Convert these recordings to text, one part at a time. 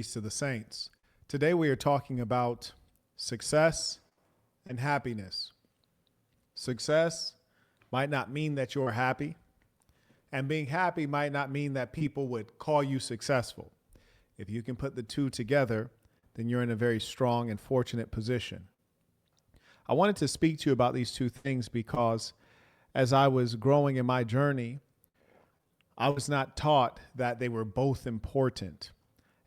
Peace to the saints. Today we are talking about success and happiness. Success might not mean that you're happy, and being happy might not mean that people would call you successful. If you can put the two together, then you're in a very strong and fortunate position. I wanted to speak to you about these two things because as I was growing in my journey, I was not taught that they were both important.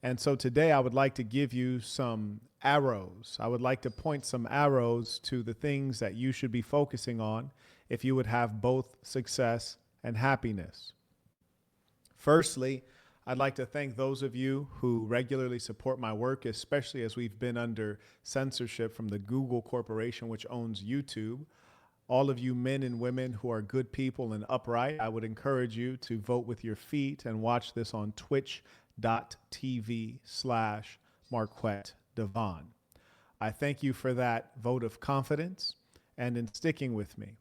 And so today I would like to give you some arrows. I would like to point some arrows to the things that you should be focusing on if you would have both success and happiness. Firstly, I'd like to thank those of you who regularly support my work, especially as we've been under censorship from the Google Corporation, which owns YouTube. All of you men and women who are good people and upright, I would encourage you to vote with your feet and watch this on twitch.tv/Marquett Devon. I thank you for that vote of confidence and in sticking with me.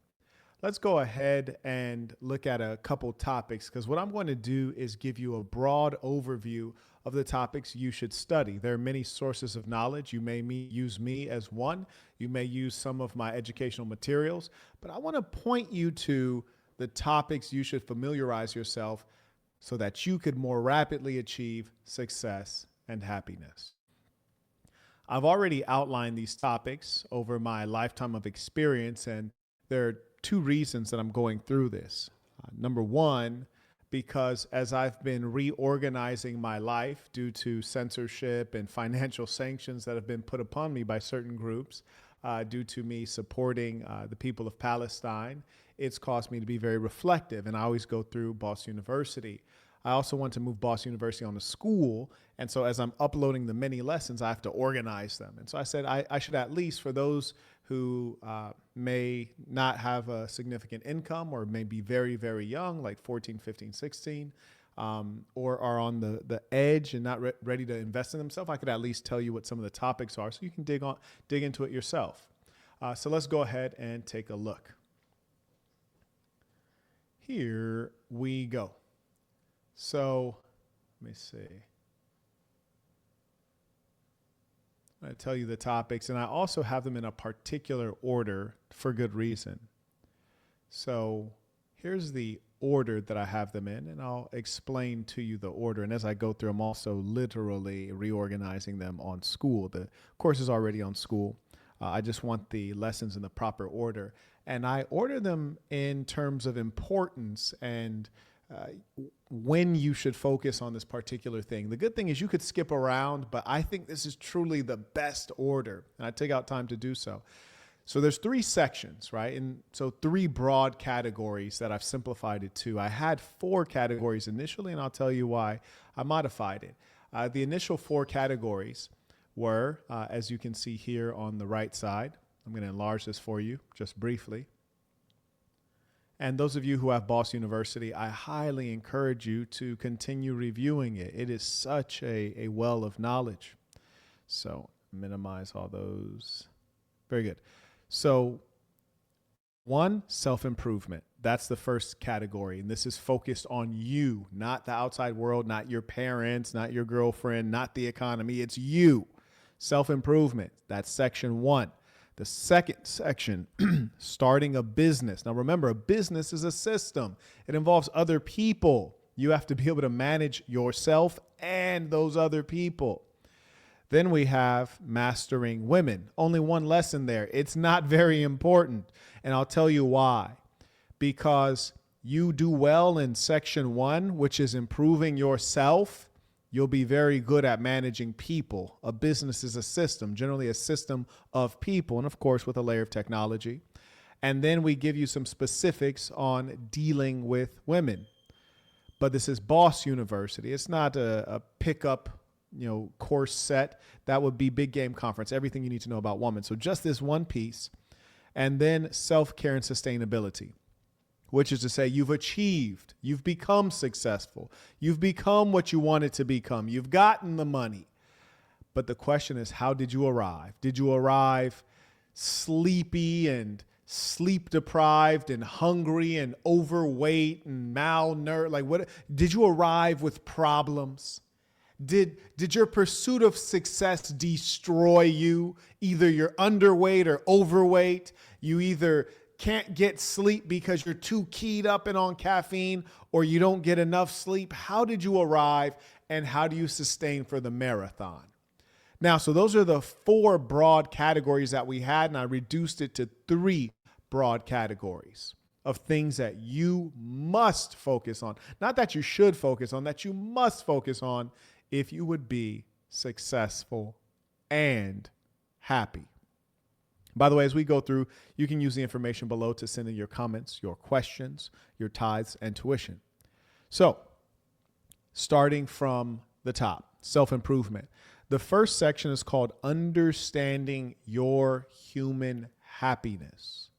Let's go ahead and look at a couple topics, because what I'm going to do is give you a broad overview of the topics you should study. There are many sources of knowledge. You may use me as one. You may use some of my educational materials, but I want to point you to the topics you should familiarize yourself so that you could more rapidly achieve success and happiness. I've already outlined these topics over my lifetime of experience, and there are two reasons that I'm going through this. Number one, because as I've been reorganizing my life due to censorship and financial sanctions that have been put upon me by certain groups, due to me supporting the people of Palestine, it's caused me to be very reflective. And I always go through Boss University. I also want to move Boss University on to school. And so as I'm uploading the many lessons, I have to organize them. And so I said I should at least, for those who may not have a significant income or may be very, very young, like 14, 15, 16, or are on the edge and not ready to invest in themselves, I could at least tell you what some of the topics are so you can dig into it yourself. So let's go ahead and take a look. Here we go. So let me see. I'm going to tell you the topics, and I also have them in a particular order for good reason. So here's the order that I have them in, and I'll explain to you the order. And as I go through, I'm also literally reorganizing them on school. The course is already on school. I just want the lessons in the proper order. And I order them in terms of importance and when you should focus on this particular thing. The good thing is you could skip around, but I think this is truly the best order, and I take out time to do so. So there's three sections, right? And so three broad categories that I've simplified it to. I had four categories initially, and I'll tell you why I modified it. The initial four categories were, as you can see here on the right side, I'm going to enlarge this for you just briefly. And those of you who have Boss University, I highly encourage you to continue reviewing it. It is such a well of knowledge. So minimize all those. Very good. So one, self-improvement. That's the first category. And this is focused on you, not the outside world, not your parents, not your girlfriend, not the economy. It's you. Self-improvement. That's section one. The second section, starting a business. Now remember, a business is a system. It involves other people. You have to be able to manage yourself and those other people. Then we have mastering women. Only one lesson there. It's not very important. And I'll tell you why. Because you do well in section one, which is improving yourself, you'll be very good at managing people. A business is a system, generally a system of people, and of course with a layer of technology. And then we give you some specifics on dealing with women. But this is Boss University. It's not a pickup, course set. That would be Big Game Conference, everything you need to know about women. So just this one piece. And then self-care and sustainability, which is to say you've achieved, you've become successful, you've become what you wanted to become, you've gotten the money. But the question is, how did you arrive? Did you arrive sleepy and sleep deprived and hungry and overweight and malnourished? Like, what did you arrive with problems? Did your pursuit of success destroy you? Either you're underweight or overweight. You either can't get sleep because you're too keyed up and on caffeine, or you don't get enough sleep. How did you arrive, and how do you sustain for the marathon? Now, so those are the 4 broad categories that we had, and I reduced it to 3 broad categories of things that you must focus on. Not that you should focus on, that you must focus on if you would be successful and happy. By the way, as we go through, you can use the information below to send in your comments, your questions, your tithes, and tuition. So, starting from the top, self-improvement. The first section is called Understanding Your Human Happiness.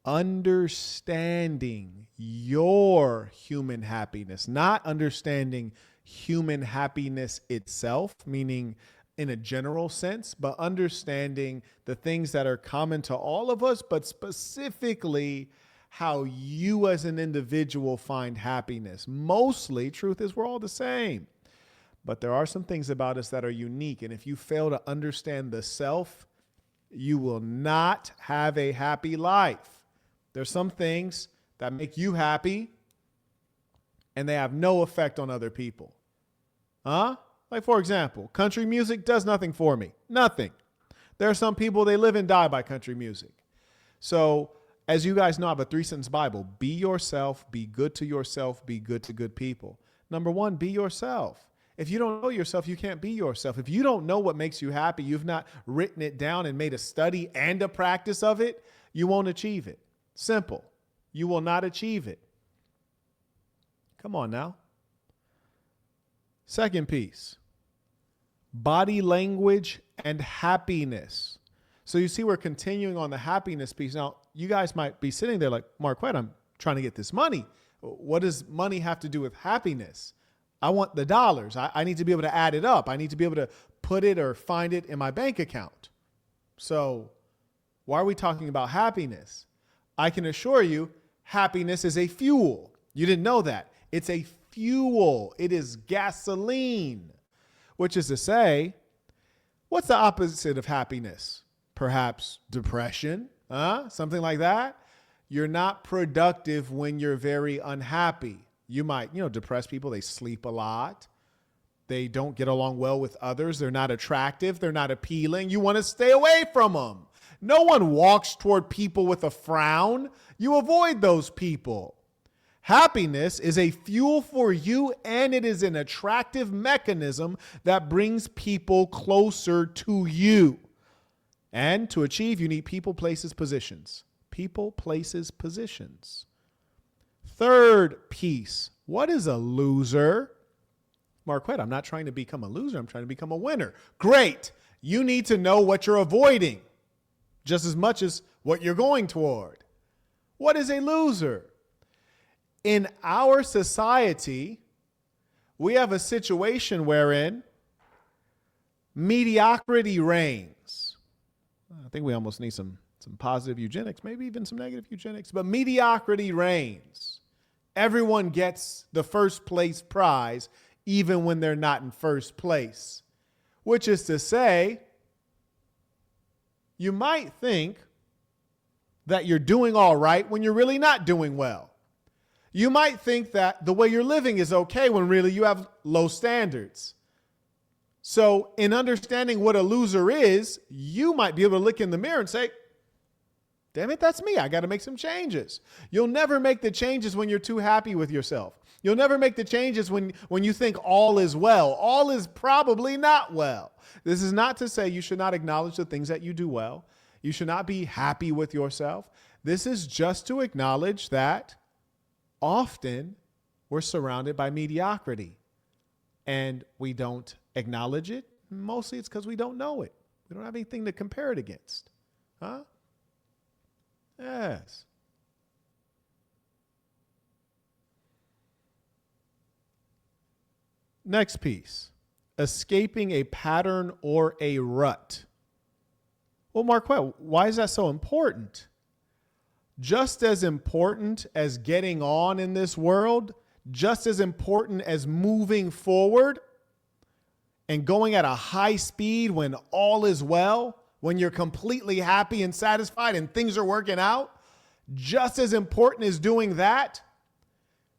Understanding your human happiness, not understanding human happiness itself, meaning in a general sense, but understanding the things that are common to all of us, but specifically how you as an individual find happiness. Mostly, truth is we're all the same, but there are some things about us that are unique. And if you fail to understand the self, you will not have a happy life. There's some things that make you happy and they have no effect on other people. Like, for example, country music does nothing for me. Nothing. There are some people, they live and die by country music. So, as you guys know, I have a 3-sentence Bible. Be yourself, be good to yourself, be good to good people. Number 1, be yourself. If you don't know yourself, you can't be yourself. If you don't know what makes you happy, you've not written it down and made a study and a practice of it, you won't achieve it. Simple. You will not achieve it. Come on now. Second piece, body language and happiness. So you see, we're continuing on the happiness piece. Now, you guys might be sitting there like, Marquett, I'm trying to get this money. What does money have to do with happiness? I want the dollars. I need to be able to add it up. I need to be able to put it or find it in my bank account. So why are we talking about happiness? I can assure you, happiness is a fuel. You didn't know that. It's a fuel. It is gasoline, which is to say, what's the opposite of happiness? Perhaps depression, something like that. You're not productive when you're very unhappy. You might, depressed people, they sleep a lot. They don't get along well with others. They're not attractive. They're not appealing. You want to stay away from them. No one walks toward people with a frown. You avoid those people. Happiness is a fuel for you, and it is an attractive mechanism that brings people closer to you. And to achieve, you need people, places, positions. People, places, positions. Third piece, what is a loser? Marquett, I'm not trying to become a loser. I'm trying to become a winner. Great. You need to know what you're avoiding just as much as what you're going toward. What is a loser? In our society, we have a situation wherein mediocrity reigns. I think we almost need some positive eugenics, maybe even some negative eugenics, but mediocrity reigns. Everyone gets the first place prize, even when they're not in first place, which is to say, you might think that you're doing all right when you're really not doing well. You might think that the way you're living is okay when really you have low standards. So in understanding what a loser is, you might be able to look in the mirror and say, damn it, that's me. I got to make some changes. You'll never make the changes when you're too happy with yourself. You'll never make the changes when you think all is well. All is probably not well. This is not to say you should not acknowledge the things that you do well. You should not be happy with yourself. This is just to acknowledge that often we're surrounded by mediocrity and we don't acknowledge it. Mostly it's because we don't know it. We don't have anything to compare it against. Yes. Next piece, escaping a pattern or a rut. Well, Marquett, why is that so important? Just as important as getting on in this world, just as important as moving forward, and going at a high speed when all is well, when you're completely happy and satisfied and things are working out, just as important as doing that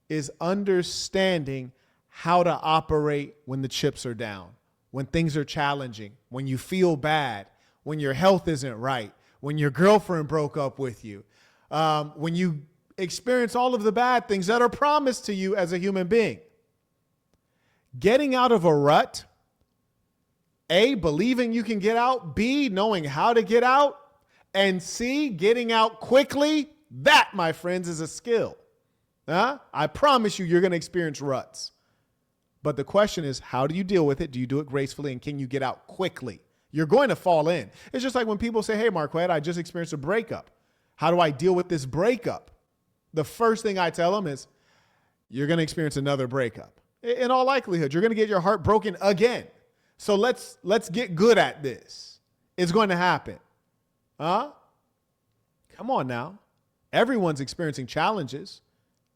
is understanding how to operate when the chips are down, when things are challenging, when you feel bad, when your health isn't right, when your girlfriend broke up with you, when you experience all of the bad things that are promised to you as a human being. Getting out of a rut, A, believing you can get out, B, knowing how to get out, and C, getting out quickly, that, my friends, is a skill. I promise you, you're going to experience ruts. But the question is, how do you deal with it? Do you do it gracefully? And can you get out quickly? You're going to fall in. It's just like when people say, hey, Marquett, I just experienced a breakup. How do I deal with this breakup? The first thing I tell them is, you're going to experience another breakup. In all likelihood, you're going to get your heart broken again. So let's get good at this. It's going to happen. Come on now. Everyone's experiencing challenges.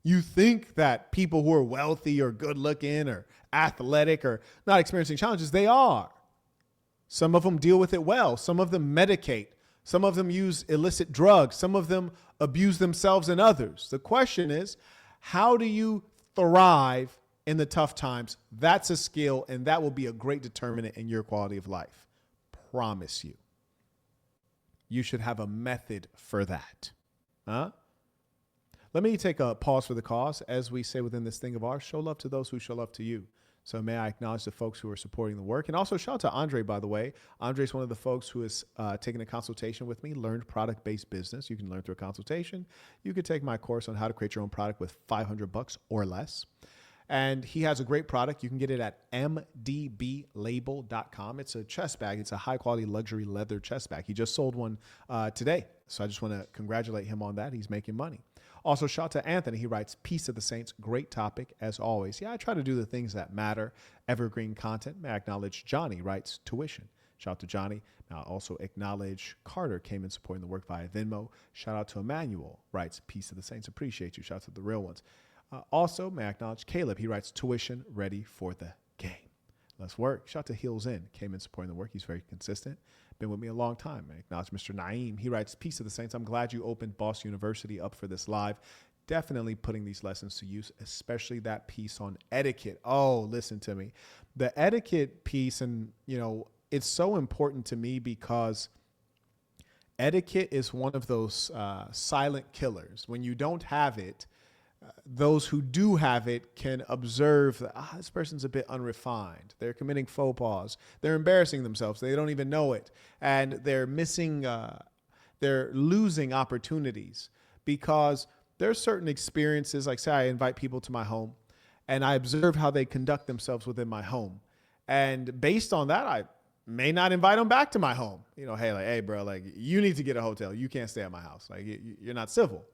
You think that people who are wealthy or good looking or athletic are not experiencing challenges. They are. Some of them deal with it well. Some of them medicate. Some of them use illicit drugs. Some of them abuse themselves and others. The question is, how do you thrive in the tough times? That's a skill, and that will be a great determinant in your quality of life. Promise you. You should have a method for that. Let me take a pause for the cause. As we say within this thing of ours, show love to those who show love to you. So may I acknowledge the folks who are supporting the work. And also shout out to Andre, by the way. Andre's one of the folks who has taken a consultation with me, learned product-based business. You can learn through a consultation. You could take my course on how to create your own product with $500 or less. And he has a great product. You can get it at mdblabel.com. It's a chest bag. It's a high-quality luxury leather chest bag. He just sold one today. So I just want to congratulate him on that. He's making money. Also, shout out to Anthony. He writes, Peace of the Saints. Great topic, as always. Yeah, I try to do the things that matter. Evergreen content. May I acknowledge Johnny writes, Tuition. Shout out to Johnny. Now, also acknowledge Carter came in supporting the work via Venmo. Shout out to Emmanuel writes, Peace of the Saints. Appreciate you. Shout out to the real ones. Also, may I acknowledge Caleb. He writes, Tuition ready for the game. Let's work. Shout out to Heels In. Came in supporting the work. He's very consistent. Been with me a long time. I acknowledge Mr. Naeem. He writes, Peace of the Saints. I'm glad you opened Boss University up for this live. Definitely putting these lessons to use, especially that piece on etiquette. Oh, listen to me. The etiquette piece, and, it's so important to me because etiquette is one of those silent killers. When you don't have it, those who do have it can observe that this person's a bit unrefined. They're committing faux pas. They're embarrassing themselves. They don't even know it. And they're losing opportunities because there's certain experiences, like say I invite people to my home and I observe how they conduct themselves within my home. And based on that, I may not invite them back to my home. Hey, bro, you need to get a hotel. You can't stay at my house. You're not civil.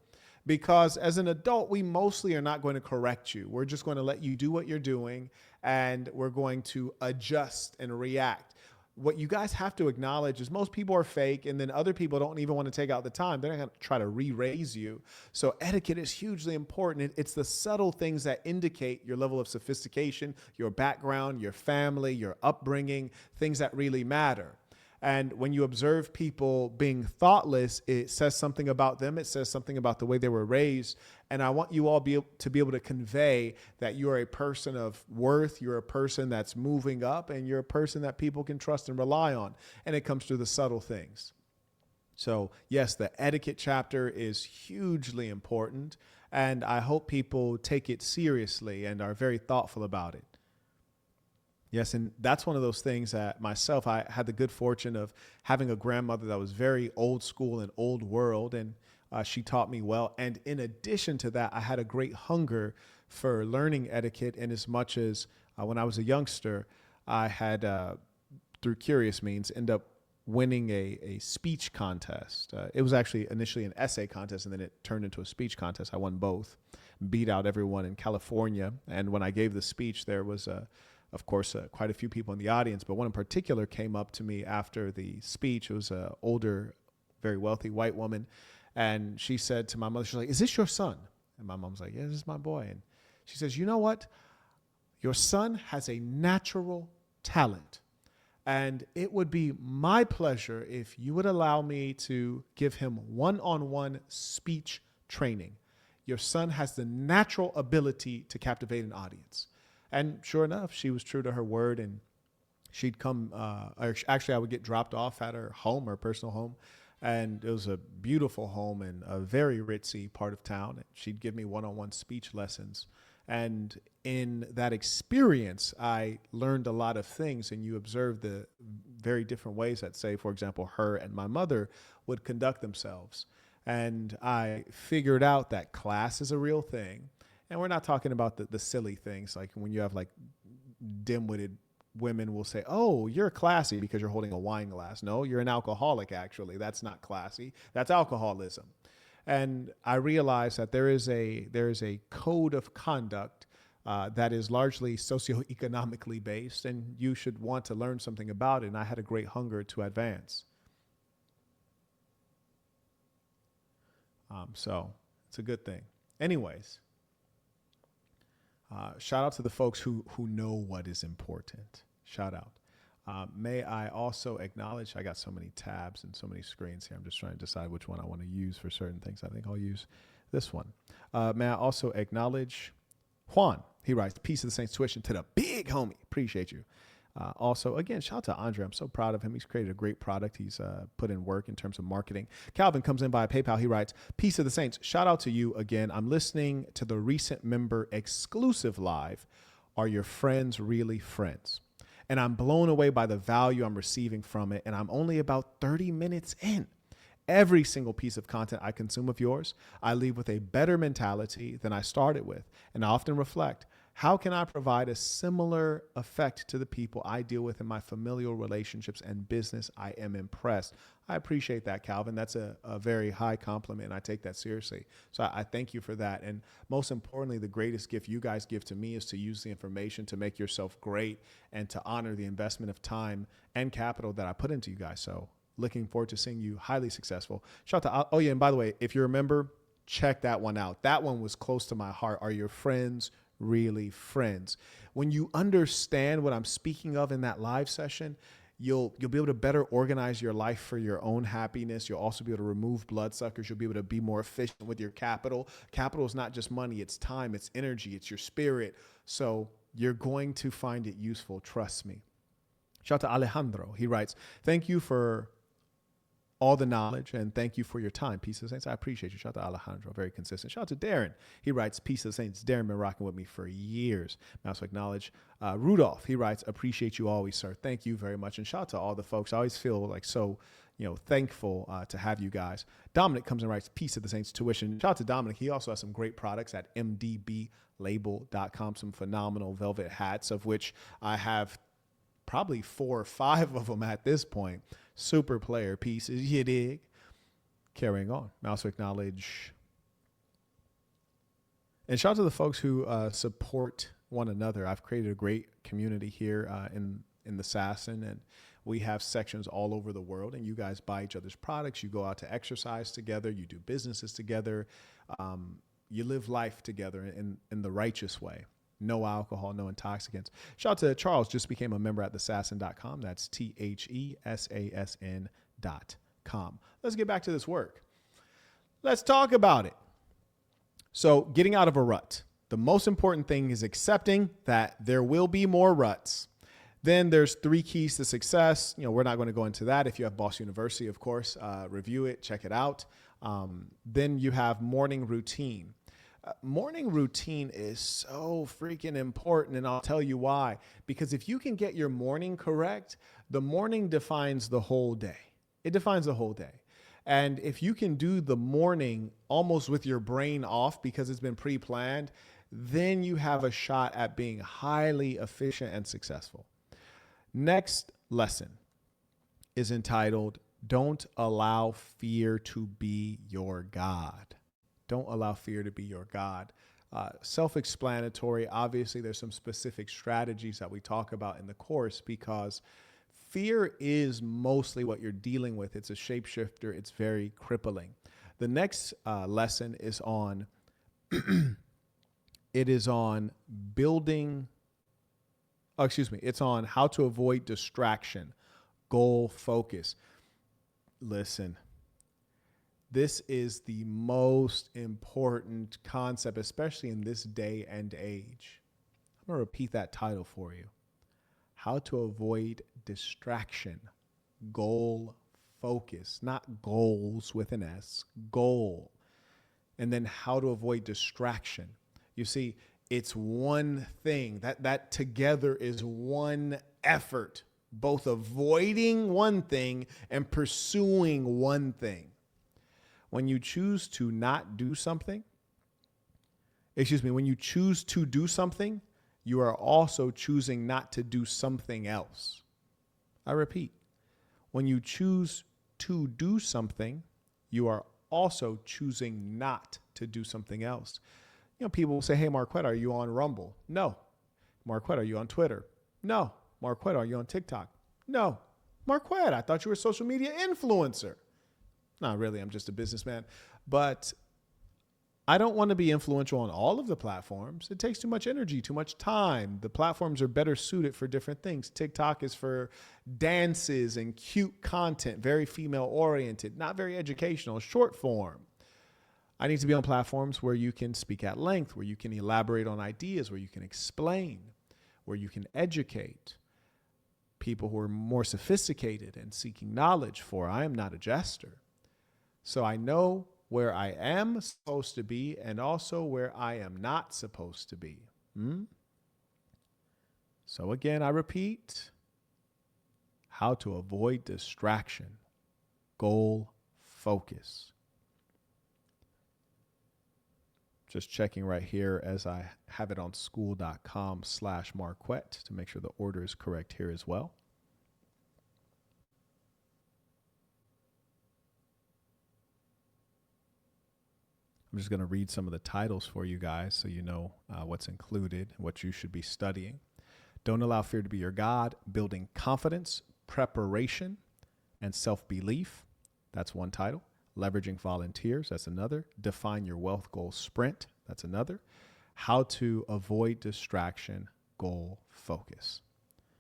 Because as an adult, we mostly are not going to correct you. We're just going to let you do what you're doing, and we're going to adjust and react. What you guys have to acknowledge is most people are fake, and then other people don't even want to take out the time. They're not going to try to re-raise you. So etiquette is hugely important. It's the subtle things that indicate your level of sophistication, your background, your family, your upbringing, things that really matter. And when you observe people being thoughtless, it says something about them. It says something about the way they were raised. And I want you all to be able to convey that you're a person of worth. You're a person that's moving up, and you're a person that people can trust and rely on. And it comes through the subtle things. So yes, the etiquette chapter is hugely important. And I hope people take it seriously and are very thoughtful about it. Yes, and that's one of those things that myself, I had the good fortune of having a grandmother that was very old school and old world, and she taught me well. And in addition to that, I had a great hunger for learning etiquette, in as much as when I was a youngster, I had, through curious means, end up winning a speech contest. It was actually initially an essay contest, and then it turned into a speech contest. I won both, beat out everyone in California. And when I gave the speech, there was of course, quite a few people in the audience, but one in particular came up to me after the speech. It was an older, very wealthy white woman. And she said to my mother, she's like, "Is this your son?" And my mom's like, "Yeah, this is my boy." And she says, "You know what? Your son has a natural talent. And it would be my pleasure if you would allow me to give him one-on-one speech training. Your son has the natural ability to captivate an audience. And sure enough, she was true to her word, and she'd come, or actually I would get dropped off at her home, her personal home. And it was a beautiful home in a very ritzy part of town. And she'd give me one-on-one speech lessons. And in that experience, I learned a lot of things, and you observe the very different ways that, say, for example, her and my mother would conduct themselves. And I figured out that class is a real thing. And we're not talking about the silly things, like when you have like dim-witted women will say, oh, you're classy because you're holding a wine glass. No, you're an alcoholic, actually. That's not classy. That's alcoholism. And I realized that there is a code of conduct that is largely socioeconomically based, and you should want to learn something about it. And I had a great hunger to advance. So it's a good thing. Anyways, shout out to the folks who know what is important. Shout out. May I also acknowledge, I got so many tabs and so many screens here. I'm just trying to decide which one I want to use for certain things. I think I'll use this one. May I also acknowledge Juan. He writes, Peace of the Saints tuition to the big homie. Appreciate you. Also, again, shout out to Andre. I'm so proud of him. He's created a great product. He's put in work in terms of marketing. Calvin comes in via PayPal. He writes, Peace of the Saints. Shout out to you again. I'm listening to the recent member exclusive live. Are your friends really friends? And I'm blown away by the value I'm receiving from it. And I'm only about 30 minutes in. Every single piece of content I consume of yours, I leave with a better mentality than I started with. And I often reflect, how can I provide a similar effect to the people I deal with in my familial relationships and business? I am impressed. I appreciate that, Calvin. That's a very high compliment, and I take that seriously. So I thank you for that. And most importantly, the greatest gift you guys give to me is to use the information to make yourself great and to honor the investment of time and capital that I put into you guys. So looking forward to seeing you highly successful. Shout out to, oh yeah, and by the way, if you remember, check that one out. That one was close to my heart. Are your friends really friends? When you understand what I'm speaking of in that live session, you'll be able to better organize your life for your own happiness. You'll also be able to remove bloodsuckers. You'll be able to be more efficient with your capital. Capital is not just money, it's time, it's energy, it's your spirit. So you're going to find it useful. Trust me. Shout out to Alejandro. He writes, thank you for all the knowledge, and thank you for your time. Peace of the Saints. I appreciate you. Shout out to Alejandro. Very consistent. Shout out to Darren. He writes, Peace of the Saints. Darren been rocking with me for years. I also acknowledge Rudolph. He writes, appreciate you always, sir. Thank you very much. And shout out to all the folks. I always feel like so, thankful to have you guys. Dominic comes and writes, Peace of the Saints tuition. Shout out to Dominic. He also has some great products at mdblabel.com. Some phenomenal velvet hats, of which I have probably 4 or 5 of them at this point. Super player pieces, you dig? Carrying on. I also acknowledge and shout out to the folks who support one another. I've created a great community here in the Sasson, and we have sections all over the world, and you guys buy each other's products. You go out to exercise together. You do businesses together. You live life together in the righteous way. No alcohol, no intoxicants. Shout out to Charles, just became a member at thesasson.com. That's THESASN.com. Let's get back to this work. Let's talk about it. So getting out of a rut. The most important thing is accepting that there will be more ruts. Then there's 3 keys to success. We're not going to go into that. If you have Boss University, of course, review it, check it out. Then you have morning routine. Morning routine is so freaking important, and I'll tell you why. Because if you can get your morning correct, the morning defines the whole day. It defines the whole day. And if you can do the morning almost with your brain off because it's been pre-planned, then you have a shot at being highly efficient and successful. Next lesson is entitled, Don't Allow Fear to Be Your God. Don't allow fear to be your God. Self-explanatory. Obviously, there's some specific strategies that we talk about in the course because fear is mostly what you're dealing with. It's a shapeshifter. It's very crippling. The next lesson is on, it is on building Oh, excuse me. It's on how to avoid distraction, goal focus. Listen, this is the most important concept, especially in this day and age. I'm going to repeat that title for you. How to avoid distraction, goal focus, not goals with an S, goal. And then how to avoid distraction. You see, it's one thing that together is one effort, both avoiding one thing and pursuing one thing. When you choose to not do something, when you choose to do something, you are also choosing not to do something else. I repeat, when you choose to do something, you are also choosing not to do something else. You know, people will say, hey, Marquett, are you on Rumble? No. Marquett, are you on Twitter? No. Marquett, are you on TikTok? No. Marquett, I thought you were a social media influencer. Not really, I'm just a businessman. But I don't want to be influential on all of the platforms. It takes too much energy, too much time. The platforms are better suited for different things. TikTok is for dances and cute content, very female oriented, not very educational, short form. I need to be on platforms where you can speak at length, where you can elaborate on ideas, where you can explain, where you can educate people who are more sophisticated and seeking knowledge, for I am not a jester. So I know where I am supposed to be and also where I am not supposed to be. So again, I repeat, how to avoid distraction, goal focus. Just checking right here as I have it on school.com/Marquett to make sure the order is correct here as well. I'm just going to read some of the titles for you guys so you know what's included, what you should be studying. Don't allow fear to be your God. Building confidence, preparation, and self-belief. That's one title. Leveraging volunteers. That's another. Define your wealth goal sprint. That's another. How to avoid distraction, goal focus.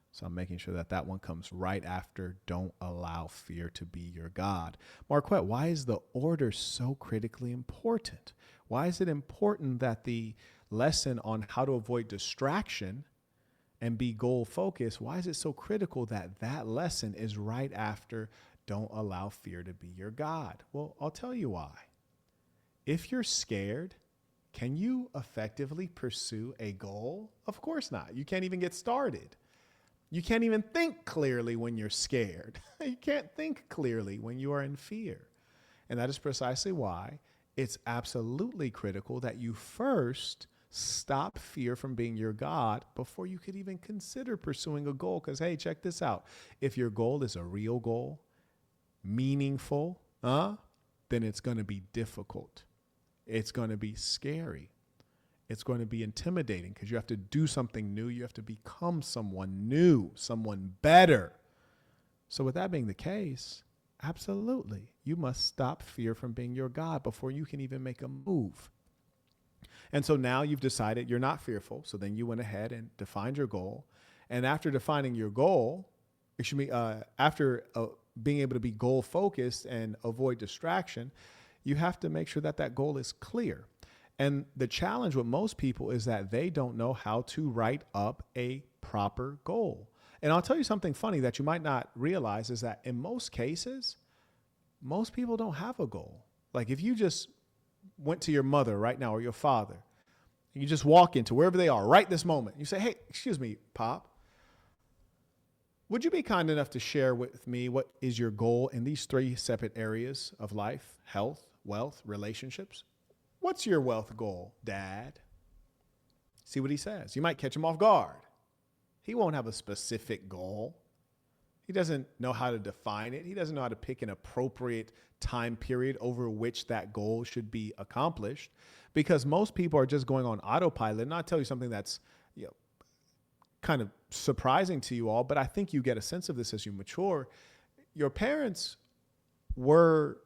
So I'm making sure that one comes right after don't allow fear to be your God. Marquett, why is the order so critically important? Why is it important that the lesson on how to avoid distraction and be goal focused, why is it so critical that lesson is right after don't allow fear to be your God? Well, I'll tell you why. If you're scared, can you effectively pursue a goal? Of course not. You can't even get started. You can't even think clearly when you're scared. You can't think clearly when you are in fear. And that is precisely why it's absolutely critical that you first stop fear from being your God before you could even consider pursuing a goal. Because, hey, check this out. If your goal is a real goal, meaningful, then it's going to be difficult. It's going to be scary. It's going to be intimidating because you have to do something new. You have to become someone new, someone better. So with that being the case, absolutely, you must stop fear from being your God before you can even make a move. And so now you've decided you're not fearful. So then you went ahead and defined your goal. And after defining your goal, after being able to be goal focused and avoid distraction, you have to make sure that goal is clear. And the challenge with most people is that they don't know how to write up a proper goal. And I'll tell you something funny that you might not realize is that in most cases, most people don't have a goal. Like if you just went to your mother right now or your father, and you just walk into wherever they are right this moment, you say, hey, excuse me, Pop, would you be kind enough to share with me what is your goal in these 3 separate areas of life: health, wealth, relationships? What's your wealth goal, Dad? See what he says. You might catch him off guard. He won't have a specific goal. He doesn't know how to define it. He doesn't know how to pick an appropriate time period over which that goal should be accomplished, because most people are just going on autopilot. And I'll tell you something that's kind of surprising to you all, but I think you get a sense of this as you mature. Your parents were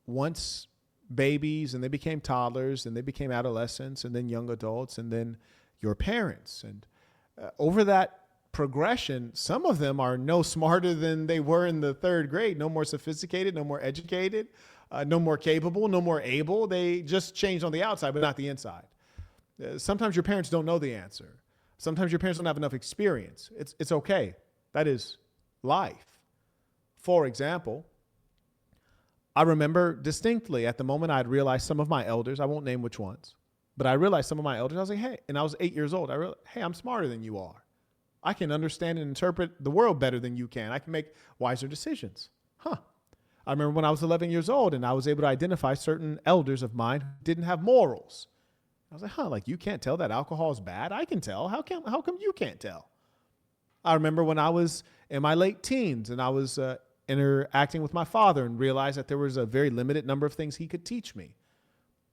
once babies, and they became toddlers, and they became adolescents, and then young adults, and then your parents. And over that progression, some of them are no smarter than they were in the third grade, no more sophisticated, no more educated, no more capable, no more able. They just changed on the outside, but not the inside. Sometimes your parents don't know the answer. Sometimes your parents don't have enough experience. It's okay. That is life. For example, I remember distinctly at the moment I'd realized some of my elders, I won't name which ones, but I realized some of my elders, I was like, hey, and I was 8 years old. I realized, hey, I'm smarter than you are. I can understand and interpret the world better than you can. I can make wiser decisions. I remember when I was 11 years old and I was able to identify certain elders of mine who didn't have morals. I was like, like you can't tell that alcohol is bad? I can tell. How come you can't tell? I remember when I was in my late teens and I was interacting with my father and realized that there was a very limited number of things he could teach me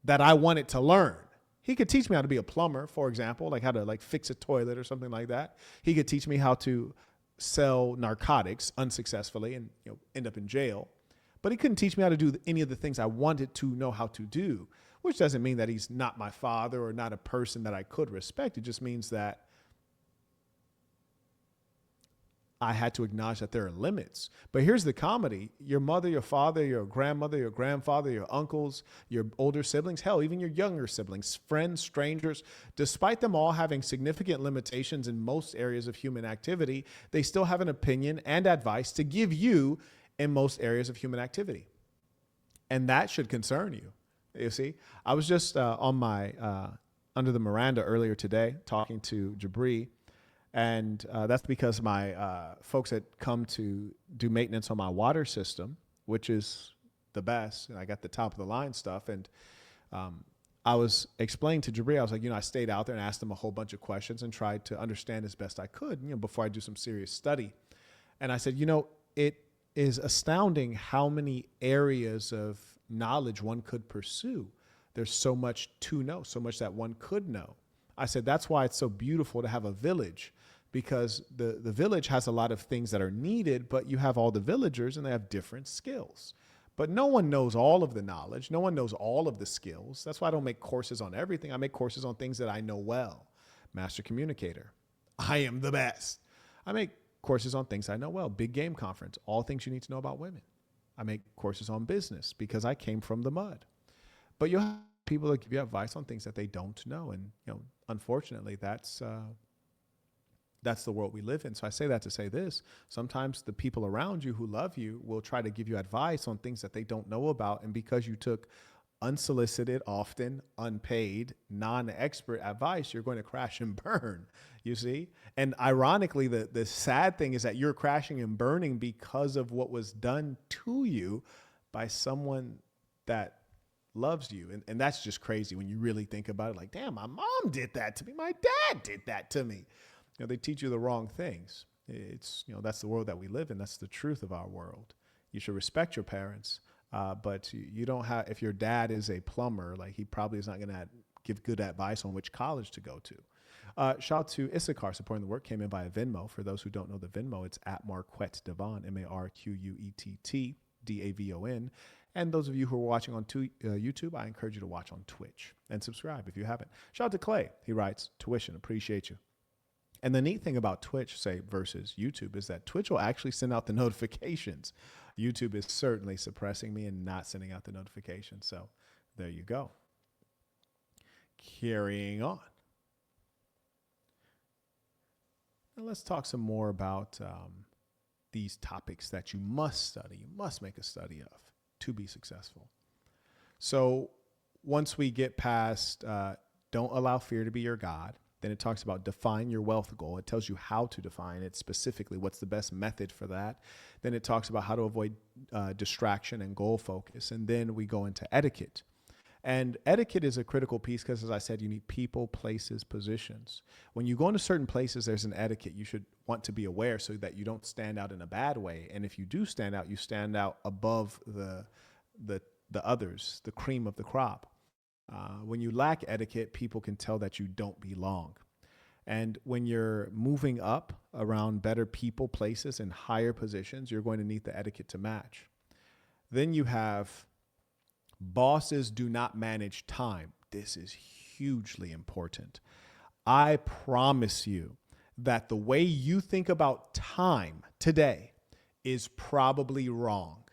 that I wanted to learn. He could teach me how to be a plumber, for example, like how to fix a toilet or something like that. He could teach me how to sell narcotics unsuccessfully and end up in jail. But he couldn't teach me how to do any of the things I wanted to know how to do, which doesn't mean that he's not my father or not a person that I could respect. It just means that I had to acknowledge that there are limits. But here's the comedy. Your mother, your father, your grandmother, your grandfather, your uncles, your older siblings, hell, even your younger siblings, friends, strangers, despite them all having significant limitations in most areas of human activity, they still have an opinion and advice to give you in most areas of human activity. And that should concern you. You see, I was just on my under the Miranda earlier today talking to Jabri. And that's because my folks had come to do maintenance on my water system, which is the best. And I got the top of the line stuff. And I was explaining to Jabri, I was like, I stayed out there and asked them a whole bunch of questions and tried to understand as best I could, before I do some serious study. And I said, it is astounding how many areas of knowledge one could pursue. There's so much to know, so much that one could know. I said, that's why it's so beautiful to have a village, because the village has a lot of things that are needed, but you have all the villagers and they have different skills. But no one knows all of the knowledge. No one knows all of the skills. That's why I don't make courses on everything. I make courses on things that I know well. Master communicator. I am the best. I make courses on things I know well. Big game conference. All things you need to know about women. I make courses on business because I came from the mud. But you'll have people that give you advice on things that they don't know. And, unfortunately, that's the world we live in. So I say that to say this. Sometimes the people around you who love you will try to give you advice on things that they don't know about. And because you took unsolicited, often unpaid, non-expert advice, you're going to crash and burn, you see? And ironically, the sad thing is that you're crashing and burning because of what was done to you by someone that loves you. And that's just crazy when you really think about it. Like, damn, my mom did that to me. My dad did that to me. They teach you the wrong things. It's, that's the world that we live in. That's the truth of our world. You should respect your parents. But you don't have, if your dad is a plumber, he probably is not going to give good advice on which college to go to. Shout out to Issachar supporting the work, came in via Venmo. For those who don't know the Venmo, it's at Marquett Devon, Marquett Davon. And those of you who are watching on YouTube, I encourage you to watch on Twitch and subscribe if you haven't. Shout out to Clay. He writes, tuition, appreciate you. And the neat thing about Twitch, say, versus YouTube is that Twitch will actually send out the notifications. YouTube is certainly suppressing me and not sending out the notifications. So there you go. Carrying on. Now let's talk some more about these topics that you must study, you must make a study of to be successful. So once we get past don't allow fear to be your God, then it talks about define your wealth goal. It tells you how to define it specifically. What's the best method for that? Then it talks about how to avoid distraction and goal focus. And then we go into etiquette. And etiquette is a critical piece because, as I said, you need people, places, positions. When you go into certain places, there's an etiquette. You should want to be aware so that you don't stand out in a bad way. And if you do stand out, you stand out above the others, the cream of the crop. When you lack etiquette, people can tell that you don't belong. And when you're moving up around better people, places, and higher positions, you're going to need the etiquette to match. Then you have bosses do not manage time. This is hugely important. I promise you that the way you think about time today is probably wrong.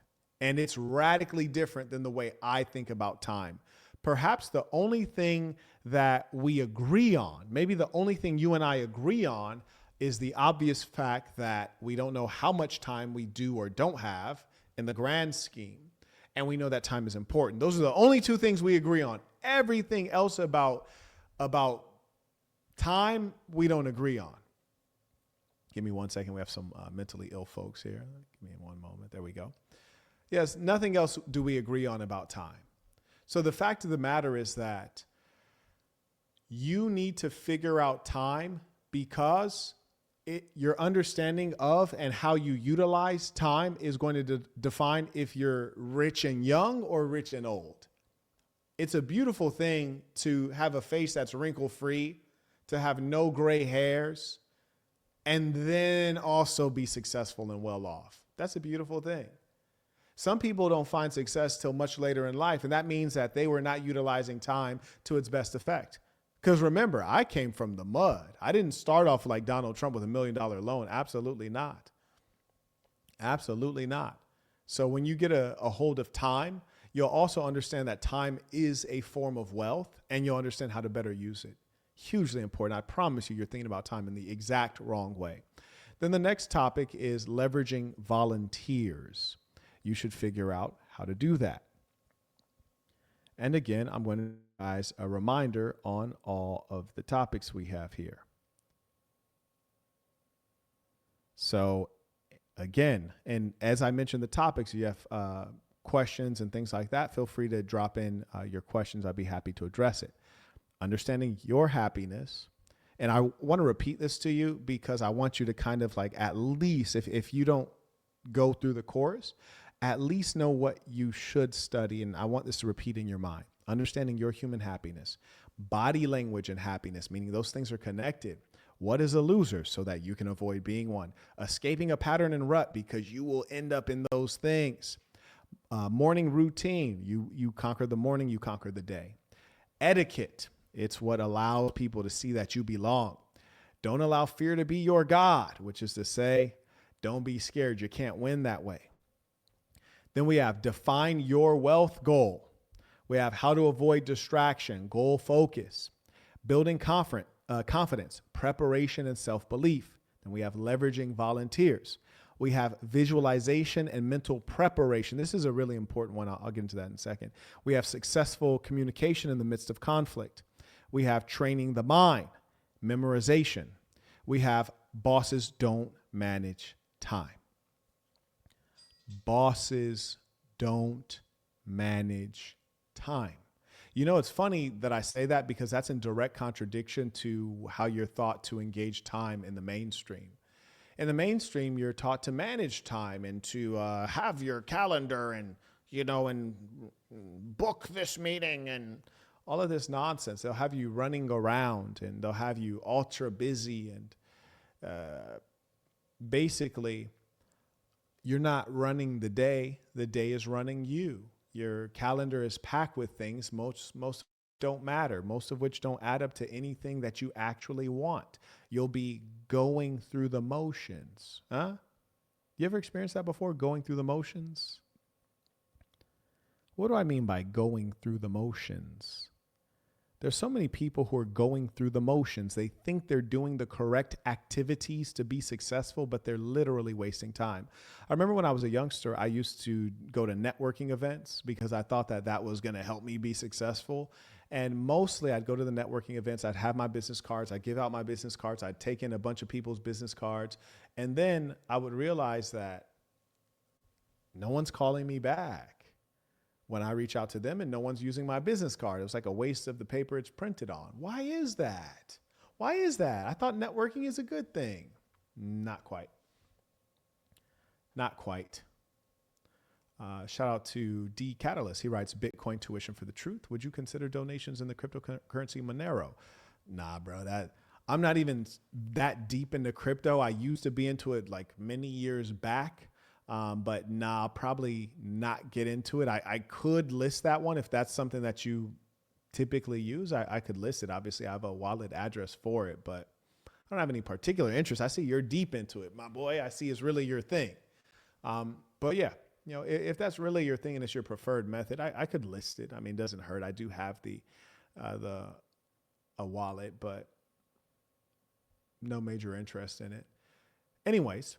And it's radically different than the way I think about time. Perhaps the only thing that we agree on, maybe the only thing you and I agree on, is the obvious fact that we don't know how much time we do or don't have in the grand scheme. And we know that time is important. Those are the only two things we agree on. Everything else about time, we don't agree on. Give me 1 second. We have some mentally ill folks here. Give me one moment. There we go. Yes, nothing else do we agree on about time. So the fact of the matter is that you need to figure out time because your understanding of and how you utilize time is going to define if you're rich and young or rich and old. It's a beautiful thing to have a face that's wrinkle free, to have no gray hairs, and then also be successful and well off. That's a beautiful thing. Some people don't find success till much later in life, and that means that they were not utilizing time to its best effect. Because remember, I came from the mud. I didn't start off like Donald Trump with $1 million loan. Absolutely not. Absolutely not. So when you get a hold of time, you'll also understand that time is a form of wealth, and you'll understand how to better use it. Hugely important. I promise you're thinking about time in the exact wrong way. Then the next topic is leveraging volunteers. You should figure out how to do that. And again, I'm going to give you guys a reminder on all of the topics we have here. So again, and as I mentioned the topics, you have questions and things like that. Feel free to drop in your questions. I'd be happy to address it. Understanding your happiness. And I want to repeat this to you because I want you to kind of like, at least if you don't go through the course, at least know what you should study. And I want this to repeat in your mind. Understanding your human happiness, body language and happiness, meaning those things are connected. What is a loser so that you can avoid being one? Escaping a pattern and rut because you will end up in those things. Morning routine. You conquer the morning, you conquer the day. Etiquette. It's what allows people to see that you belong. Don't allow fear to be your God, which is to say, don't be scared. You can't win that way. Then we have define your wealth goal. We have how to avoid distraction, goal focus, building confidence, preparation, and self-belief. Then we have leveraging volunteers. We have visualization and mental preparation. This is a really important one. I'll get into that in a second. We have successful communication in the midst of conflict. We have training the mind, memorization. We have bosses don't manage time. Bosses don't manage time. You know, it's funny that I say that because that's in direct contradiction to how you're taught to engage time in the mainstream. In the mainstream, you're taught to manage time and to have your calendar and, and book this meeting and all of this nonsense. They'll have you running around and they'll have you ultra busy and basically you're not running the day is running you. Your calendar is packed with things, most don't matter, most of which don't add up to anything that you actually want. You'll be going through the motions. Huh? You ever experienced that before, going through the motions? What do I mean by going through the motions? There's so many people who are going through the motions. They think they're doing the correct activities to be successful, but they're literally wasting time. I remember when I was a youngster, I used to go to networking events because I thought that was going to help me be successful. And mostly I'd go to the networking events. I'd have my business cards. I'd give out my business cards. I'd take in a bunch of people's business cards. And then I would realize that no one's calling me back when I reach out to them and no one's using my business card. It was like a waste of the paper it's printed on. Why is that? Why is that? I thought networking is a good thing. Not quite. Not quite. Shout out to D Catalyst. He writes, Bitcoin tuition for the truth. Would you consider donations in the cryptocurrency Monero? Nah, bro, I'm not even that deep into crypto. I used to be into it like many years back. But nah, I'll probably not get into it. I could list that one if that's something that you typically use. I could list it. Obviously, I have a wallet address for it, but I don't have any particular interest. I see you're deep into it, my boy. I see it's really your thing. But yeah, if that's really your thing and it's your preferred method, I could list it. I mean, it doesn't hurt. I do have a wallet, but no major interest in it. Anyways,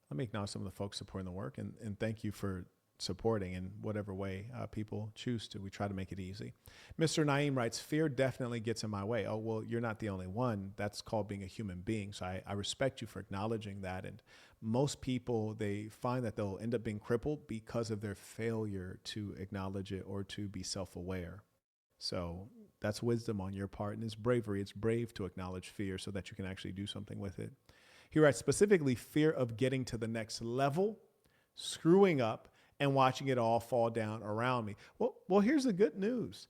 let me acknowledge some of the folks supporting the work and thank you for supporting in whatever way people choose to. We try to make it easy. Mr. Naeem writes, fear definitely gets in my way. Oh, well, you're not the only one. That's called being a human being. So I respect you for acknowledging that. And most people, they find that they'll end up being crippled because of their failure to acknowledge it or to be self-aware. So that's wisdom on your part, and it's bravery. It's brave to acknowledge fear so that you can actually do something with it. He writes, specifically fear of getting to the next level, screwing up, and watching it all fall down around me. Well, here's the good news.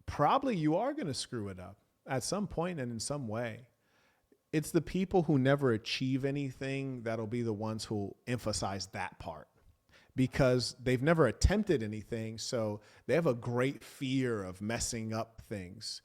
Probably you are going to screw it up at some point and in some way. It's the people who never achieve anything that'll be the ones who emphasize that part, because they've never attempted anything. So they have a great fear of messing up things.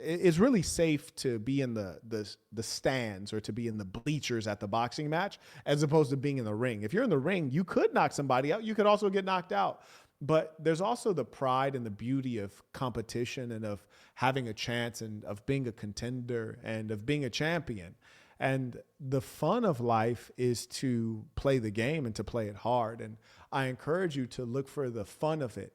It's really safe to be in the stands or to be in the bleachers at the boxing match as opposed to being in the ring. If you're in the ring, you could knock somebody out. You could also get knocked out. But there's also the pride and the beauty of competition and of having a chance and of being a contender and of being a champion. And the fun of life is to play the game and to play it hard. And I encourage you to look for the fun of it.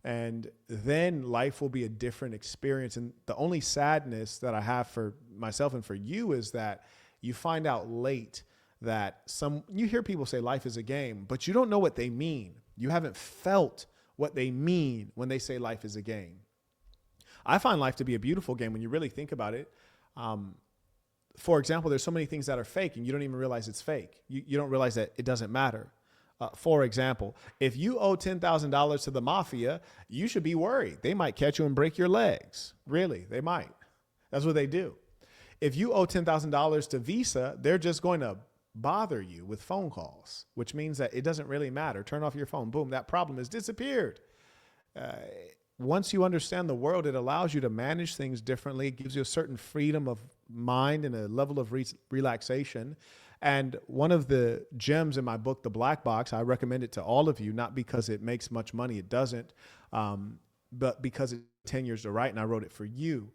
And then life will be a different experience. And the only sadness that I have for myself and for you is that you find out late that you hear people say life is a game, but you don't know what they mean. You haven't felt what they mean when they say life is a game. I find life to be a beautiful game when you really think about it. For example, there's so many things that are fake and you don't even realize it's fake. You don't realize that it doesn't matter. For example, if you owe $10,000 to the mafia, you should be worried. They might catch you and break your legs. Really, they might. That's what they do. If you owe $10,000 to Visa, they're just going to bother you with phone calls, which means that it doesn't really matter. Turn off your phone. Boom, that problem has disappeared. Once you understand the world, it allows you to manage things differently. It gives you a certain freedom of mind and a level of relaxation. And one of the gems in my book, The Black Box, I recommend it to all of you, not because it makes much money. It doesn't, but because it's 10 years to write, and I wrote it for you.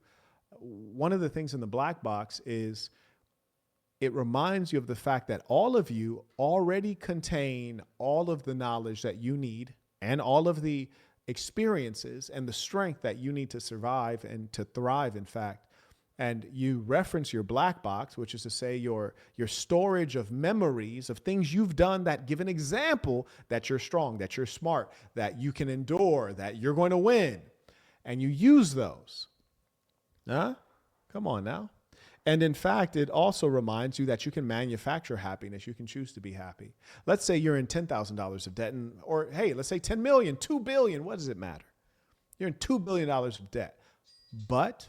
One of the things in The Black Box is it reminds you of the fact that all of you already contain all of the knowledge that you need and all of the experiences and the strength that you need to survive and to thrive, in fact. And you reference your black box, which is to say your storage of memories of things you've done that give an example that you're strong, that you're smart, that you can endure, that you're going to win. And you use those. Huh? Come on now. And in fact, it also reminds you that you can manufacture happiness. You can choose to be happy. Let's say you're in $10,000 of debt, or hey, let's say 10 million, 2 billion. What does it matter? You're in $2 billion of debt. But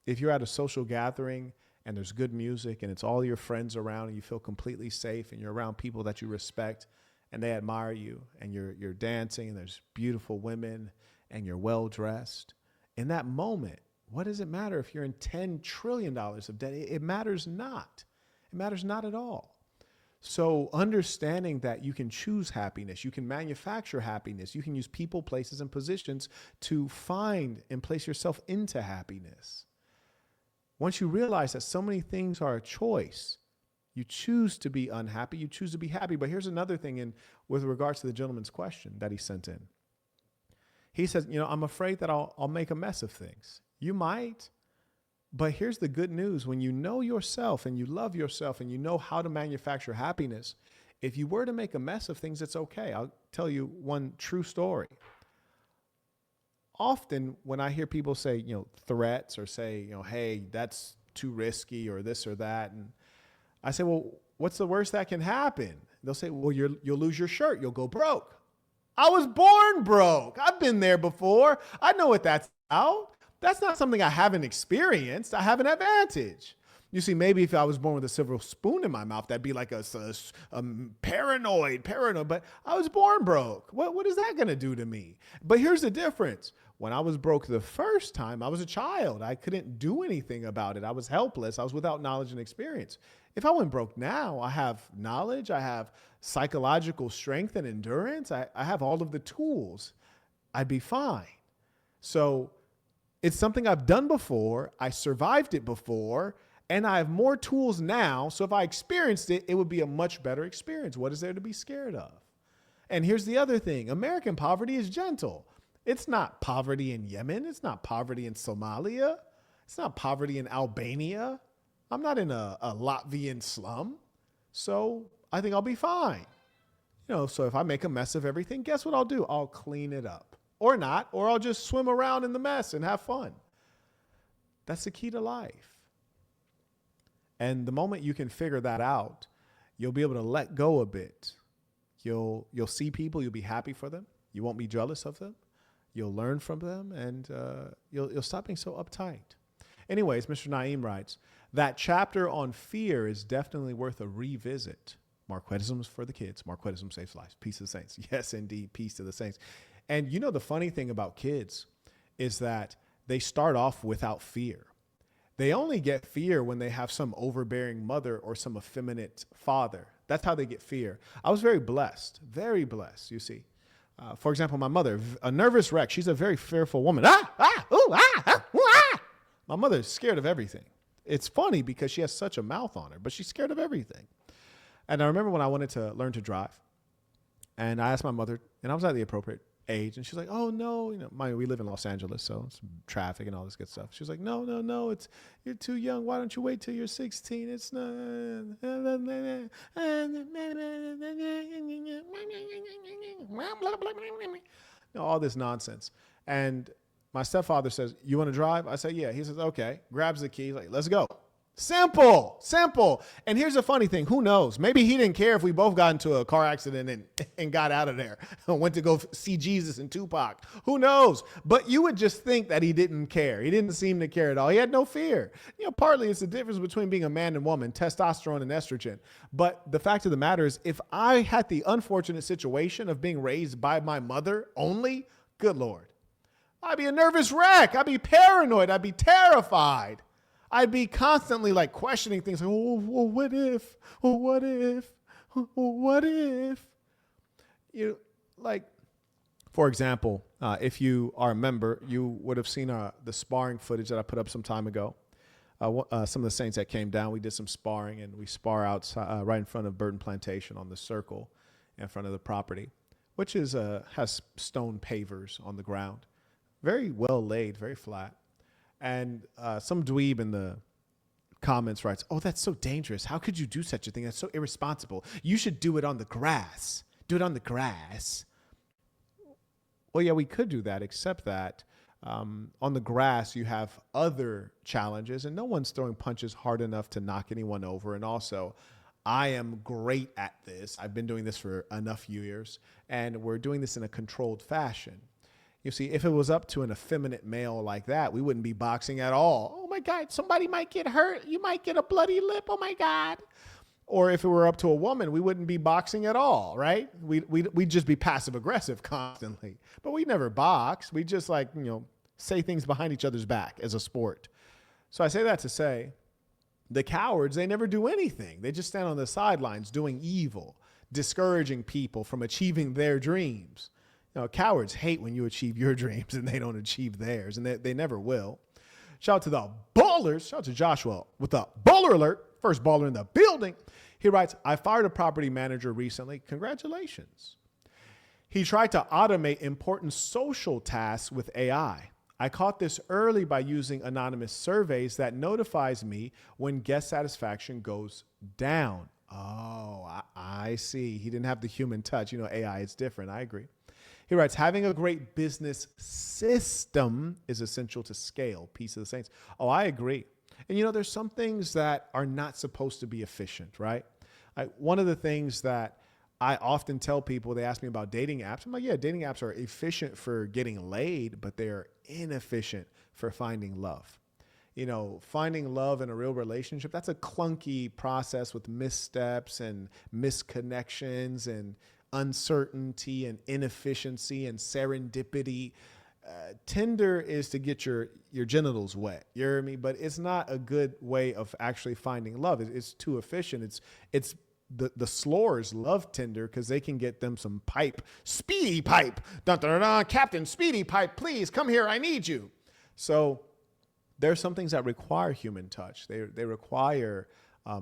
if you're at a social gathering and there's good music and it's all your friends around and you feel completely safe and you're around people that you respect and they admire you and you're dancing and there's beautiful women and you're well dressed, in that moment, what does it matter if you're in $10 trillion of debt? It matters not. It matters not at all. So understanding that you can choose happiness, you can manufacture happiness, you can use people, places, and positions to find and place yourself into happiness. Once you realize that so many things are a choice, you choose to be unhappy, you choose to be happy. But here's another thing with regards to the gentleman's question that he sent in. He says, I'm afraid that I'll make a mess of things. You might, but here's the good news. When you know yourself and you love yourself and you know how to manufacture happiness, if you were to make a mess of things, it's okay. I'll tell you one true story. Often when I hear people say, threats or say, hey, that's too risky or this or that. And I say, well, what's the worst that can happen? They'll say, well, you'll lose your shirt. You'll go broke. I was born broke. I've been there before. I know what that's about. That's not something I haven't experienced. I have an advantage. You see, maybe if I was born with a silver spoon in my mouth, that'd be like a paranoid, but I was born broke. What is that going to do to me? But here's the difference. When I was broke the first time, I was a child. I couldn't do anything about it. I was helpless. I was without knowledge and experience. If I went broke now, I have knowledge. I have psychological strength and endurance. I have all of the tools. I'd be fine. So it's something I've done before. I survived it before, and I have more tools now. So if I experienced it, it would be a much better experience. What is there to be scared of? And here's the other thing. American poverty is gentle. It's not poverty in Yemen. It's not poverty in Somalia. It's not poverty in Albania. I'm not in a Latvian slum. So I think I'll be fine. So if I make a mess of everything, guess what I'll do? I'll clean it up. Or not, or I'll just swim around in the mess and have fun. That's the key to life. And the moment you can figure that out, you'll be able to let go a bit. You'll see people, you'll be happy for them. You won't be jealous of them. You'll learn from them, and you'll stop being so uptight. Anyways, Mr. Naeem writes, that chapter on fear is definitely worth a revisit. Marquettisms for the kids. Marquettism saves lives. Peace to the saints. Yes, indeed. Peace to the saints. And the funny thing about kids is that they start off without fear. They only get fear when they have some overbearing mother or some effeminate father. That's how they get fear. I was very blessed, you see. For example, my mother, a nervous wreck. She's a very fearful woman. My mother's scared of everything. It's funny because she has such a mouth on her, but she's scared of everything. And I remember when I wanted to learn to drive, and I asked my mother, and I was at the appropriate age, and she's like, oh no, we live in Los Angeles, so it's traffic and all this good stuff. She was like, no, you're too young. Why don't you wait till you're 16? It's not all this nonsense. And my stepfather says, you want to drive? I say, yeah. He says, okay. Grabs the key, like, let's go. Simple. And here's the funny thing. Who knows? Maybe he didn't care if we both got into a car accident and got out of there and went to go see Jesus and Tupac. Who knows? But you would just think that he didn't care. He didn't seem to care at all. He had no fear. Partly it's the difference between being a man and woman, testosterone and estrogen. But the fact of the matter is, if I had the unfortunate situation of being raised by my mother only, good Lord, I'd be a nervous wreck. I'd be paranoid. I'd be terrified. I'd be constantly questioning things like, what if? What if? What if? For example, if you are a member, you would have seen the sparring footage that I put up some time ago. Some of the saints that came down, we did some sparring, and we spar outside, right in front of Burton Plantation on the circle in front of the property, which has stone pavers on the ground. Very well laid, very flat. And some dweeb in the comments writes, oh, that's so dangerous. How could you do such a thing? That's so irresponsible. You should do it on the grass. Do it on the grass. Well, yeah, we could do that, except that on the grass, you have other challenges, and no one's throwing punches hard enough to knock anyone over. And also, I am great at this. I've been doing this for enough years, and we're doing this in a controlled fashion. You see, if it was up to an effeminate male like that, we wouldn't be boxing at all. Oh my God, somebody might get hurt. You might get a bloody lip. Oh my God. Or if it were up to a woman, we wouldn't be boxing at all, right? We'd just be passive aggressive constantly. But we never box. We just say things behind each other's back as a sport. So I say that to say, the cowards, they never do anything. They just stand on the sidelines doing evil, discouraging people from achieving their dreams. Cowards hate when you achieve your dreams and they don't achieve theirs, and they never will. Shout out to the ballers. Shout out to Joshua with the baller alert. First baller in the building. He writes, I fired a property manager recently. Congratulations. He tried to automate important social tasks with AI. I caught this early by using anonymous surveys that notifies me when guest satisfaction goes down. Oh, I see. He didn't have the human touch. AI is different. I agree. He writes, having a great business system is essential to scale. Peace of the saints. Oh, I agree. And there's some things that are not supposed to be efficient, right? One of the things that I often tell people, they ask me about dating apps. I'm like, yeah, dating apps are efficient for getting laid, but they're inefficient for finding love. Finding love in a real relationship, that's a clunky process with missteps and misconnections and uncertainty and inefficiency and serendipity. Tinder is to get your genitals wet. You hear me? But it's not a good way of actually finding love. It's too efficient. It's the slores love Tinder because they can get them some pipe, speedy pipe. Dun, dun, dun, dun, Captain Speedy Pipe, please come here. I need you. So there's some things that require human touch. They require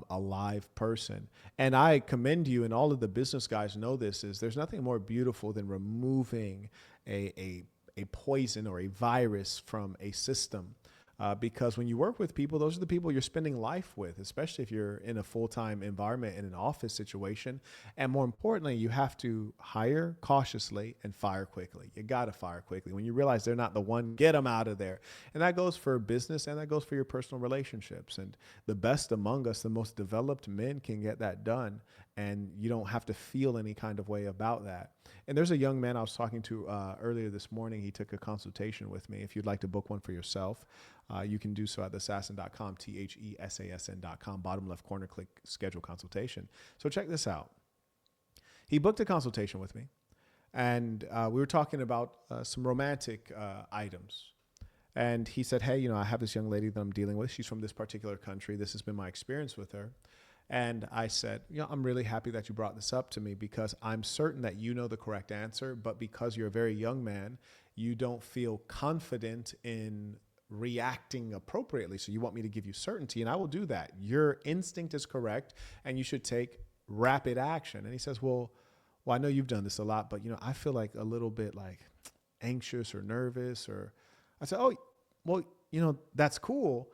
a live person. And I commend you, and all of the business guys know this, is there's nothing more beautiful than removing a poison or a virus from a system. Because when you work with people, those are the people you're spending life with, especially if you're in a full-time environment in an office situation. And more importantly, you have to hire cautiously and fire quickly. You got to fire quickly. When you realize they're not the one, get them out of there. And that goes for business, and that goes for your personal relationships. And the best among us, the most developed men, can get that done. And you don't have to feel any kind of way about that. And there's a young man I was talking to earlier this morning. He took a consultation with me. If you'd like to book one for yourself, you can do so at thesasson.com, THESASN.com, bottom left corner, click schedule consultation. So check this out. He booked a consultation with me, and we were talking about some romantic items. And he said, hey, I have this young lady that I'm dealing with. She's from this particular country. This has been my experience with her. And I said, I'm really happy that you brought this up to me because I'm certain that you know the correct answer, but because you're a very young man, you don't feel confident in reacting appropriately. So you want me to give you certainty, and I will do that. Your instinct is correct, and you should take rapid action. And he says, well, I know you've done this a lot, but I feel like a little bit like anxious or nervous. Or I said, oh, well, that's cool,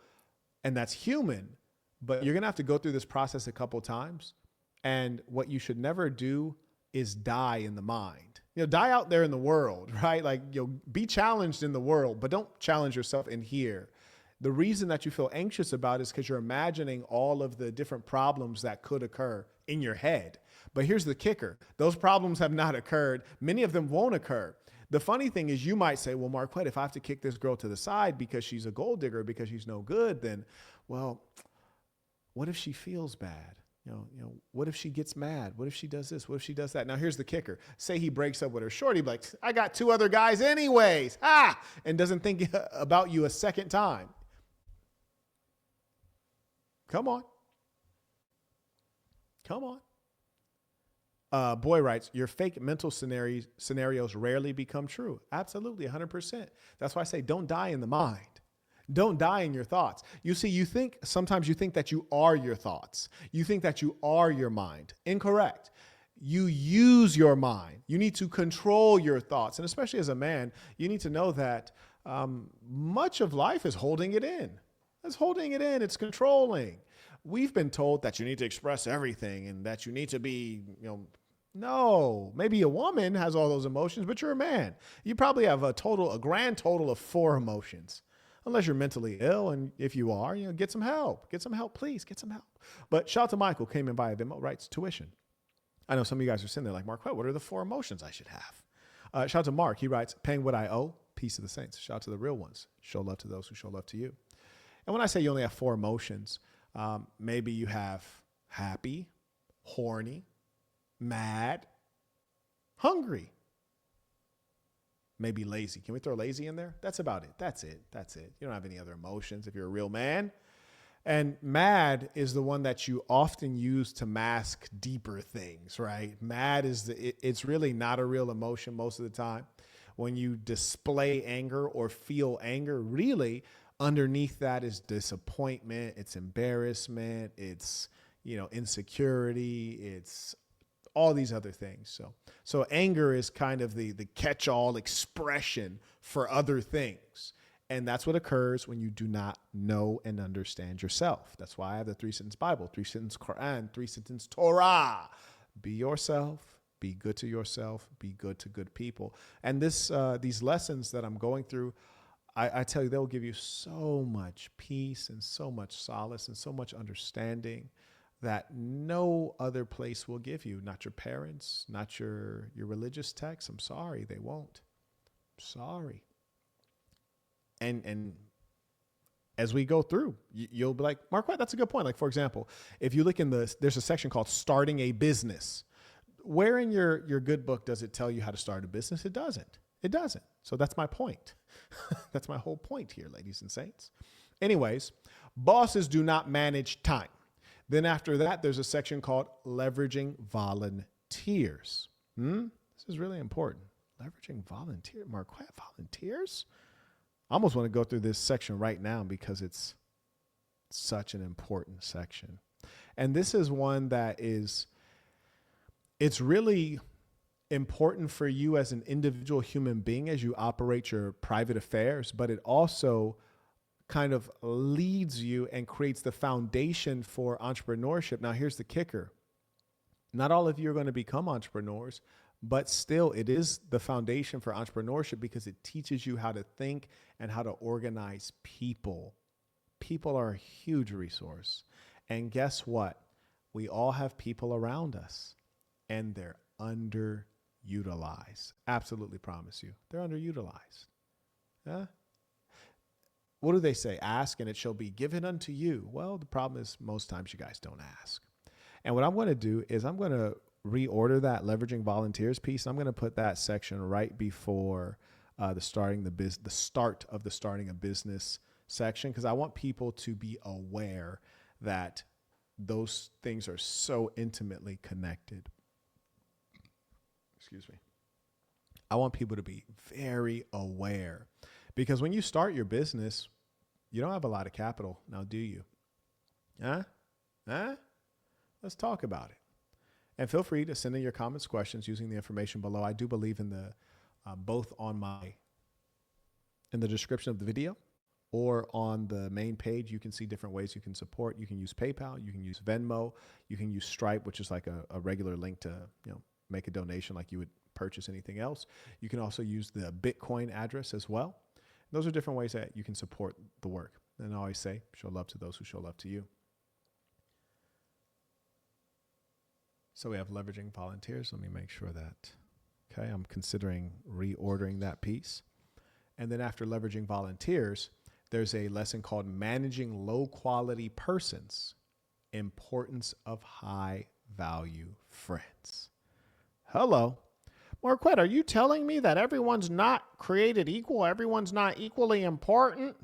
and that's human. But you're going to have to go through this process a couple times. And what you should never do is die in the mind. Die out there in the world, right? Like, be challenged in the world, but don't challenge yourself in here. The reason that you feel anxious about it is because you're imagining all of the different problems that could occur in your head. But here's the kicker. Those problems have not occurred. Many of them won't occur. The funny thing is you might say, well, Marquett, if I have to kick this girl to the side because she's a gold digger, because she's no good, then, well, what if she feels bad? What if she gets mad? What if she does this? What if she does that? Now, here's the kicker. Say he breaks up with her shorty, like, I got 2 other guys anyways, and doesn't think about you a second time. Come on. Boy writes, your fake mental scenarios rarely become true. Absolutely, 100%. That's why I say don't die in the mind. Don't die in your thoughts. You see, sometimes you think that you are your thoughts. You think that you are your mind. Incorrect. You use your mind. You need to control your thoughts. And especially as a man, you need to know that much of life is holding it in. It's holding it in. It's controlling. We've been told that you need to express everything and that you need to be, no, maybe a woman has all those emotions, but you're a man. You probably have a grand total of 4 emotions. Unless you're mentally ill, and if you are, get some help. Get some help, please. Get some help. But shout out to Michael, came in via Venmo, writes tuition. I know some of you guys are sitting there like, Marquett, what are the 4 emotions I should have? Shout out to Mark. He writes, paying what I owe, peace to the saints. Shout out to the real ones. Show love to those who show love to you. And when I say you only have 4 emotions, maybe you have happy, horny, mad, hungry. Maybe lazy. Can we throw lazy in there? That's about it. That's it. You don't have any other emotions if you're a real man. And mad is the one that you often use to mask deeper things, right? Mad it's really not a real emotion most of the time. When you display anger or feel anger, really underneath that is disappointment, it's embarrassment, it's, insecurity, it's all these other things. So anger is kind of the catch-all expression for other things. And that's what occurs when you do not know and understand yourself. That's why I have the 3-sentence Bible, 3-sentence Quran, 3-sentence Torah. Be yourself, be good to yourself, be good to good people. And these lessons that I'm going through, I tell you, they'll give you so much peace and so much solace and so much understanding that no other place will give you. Not your parents, not your religious texts. I'm sorry, they won't. Sorry. And as we go through, you'll be like, Marquette, that's a good point. Like, for example, if you look there's a section called starting a business. Where in your good book does it tell you how to start a business? It doesn't. So that's my point. That's my whole point here, ladies and saints. Anyways, bosses do not manage time. Then after that, there's a section called leveraging volunteers. This is really important. Leveraging Marquett volunteers? I almost want to go through this section right now because it's such an important section. And this is one that it's really important for you as an individual human being as you operate your private affairs, but it also kind of leads you and creates the foundation for entrepreneurship. Now, here's the kicker. Not all of you are going to become entrepreneurs, but still it is the foundation for entrepreneurship because it teaches you how to think and how to organize people. People are a huge resource. And guess what? We all have people around us and they're underutilized. Absolutely promise you. They're underutilized. Huh? What do they say? Ask and it shall be given unto you. Well, the problem is most times you guys don't ask. And what I'm going to do is I'm going to reorder that leveraging volunteers piece. I'm going to put that section right before the start of the starting a business section, because I want people to be aware that those things are so intimately connected. Excuse me. I want people to be very aware, because when you start your business, you don't have a lot of capital now, do you? Huh? Let's talk about it. And feel free to send in your comments, questions using the information below. I do believe in the both in the description of the video or on the main page. You can see different ways you can support. You can use PayPal, you can use Venmo, you can use Stripe, which is like a regular link to make a donation like you would purchase anything else. You can also use the Bitcoin address as well. Those are different ways that you can support the work. And I always say, show love to those who show love to you. So we have leveraging volunteers. Let me make sure that, okay, I'm considering reordering that piece. And then after leveraging volunteers, there's a lesson called managing low quality persons, importance of high value friends. Hello. Marquett, are you telling me that everyone's not created equal? Everyone's not equally important?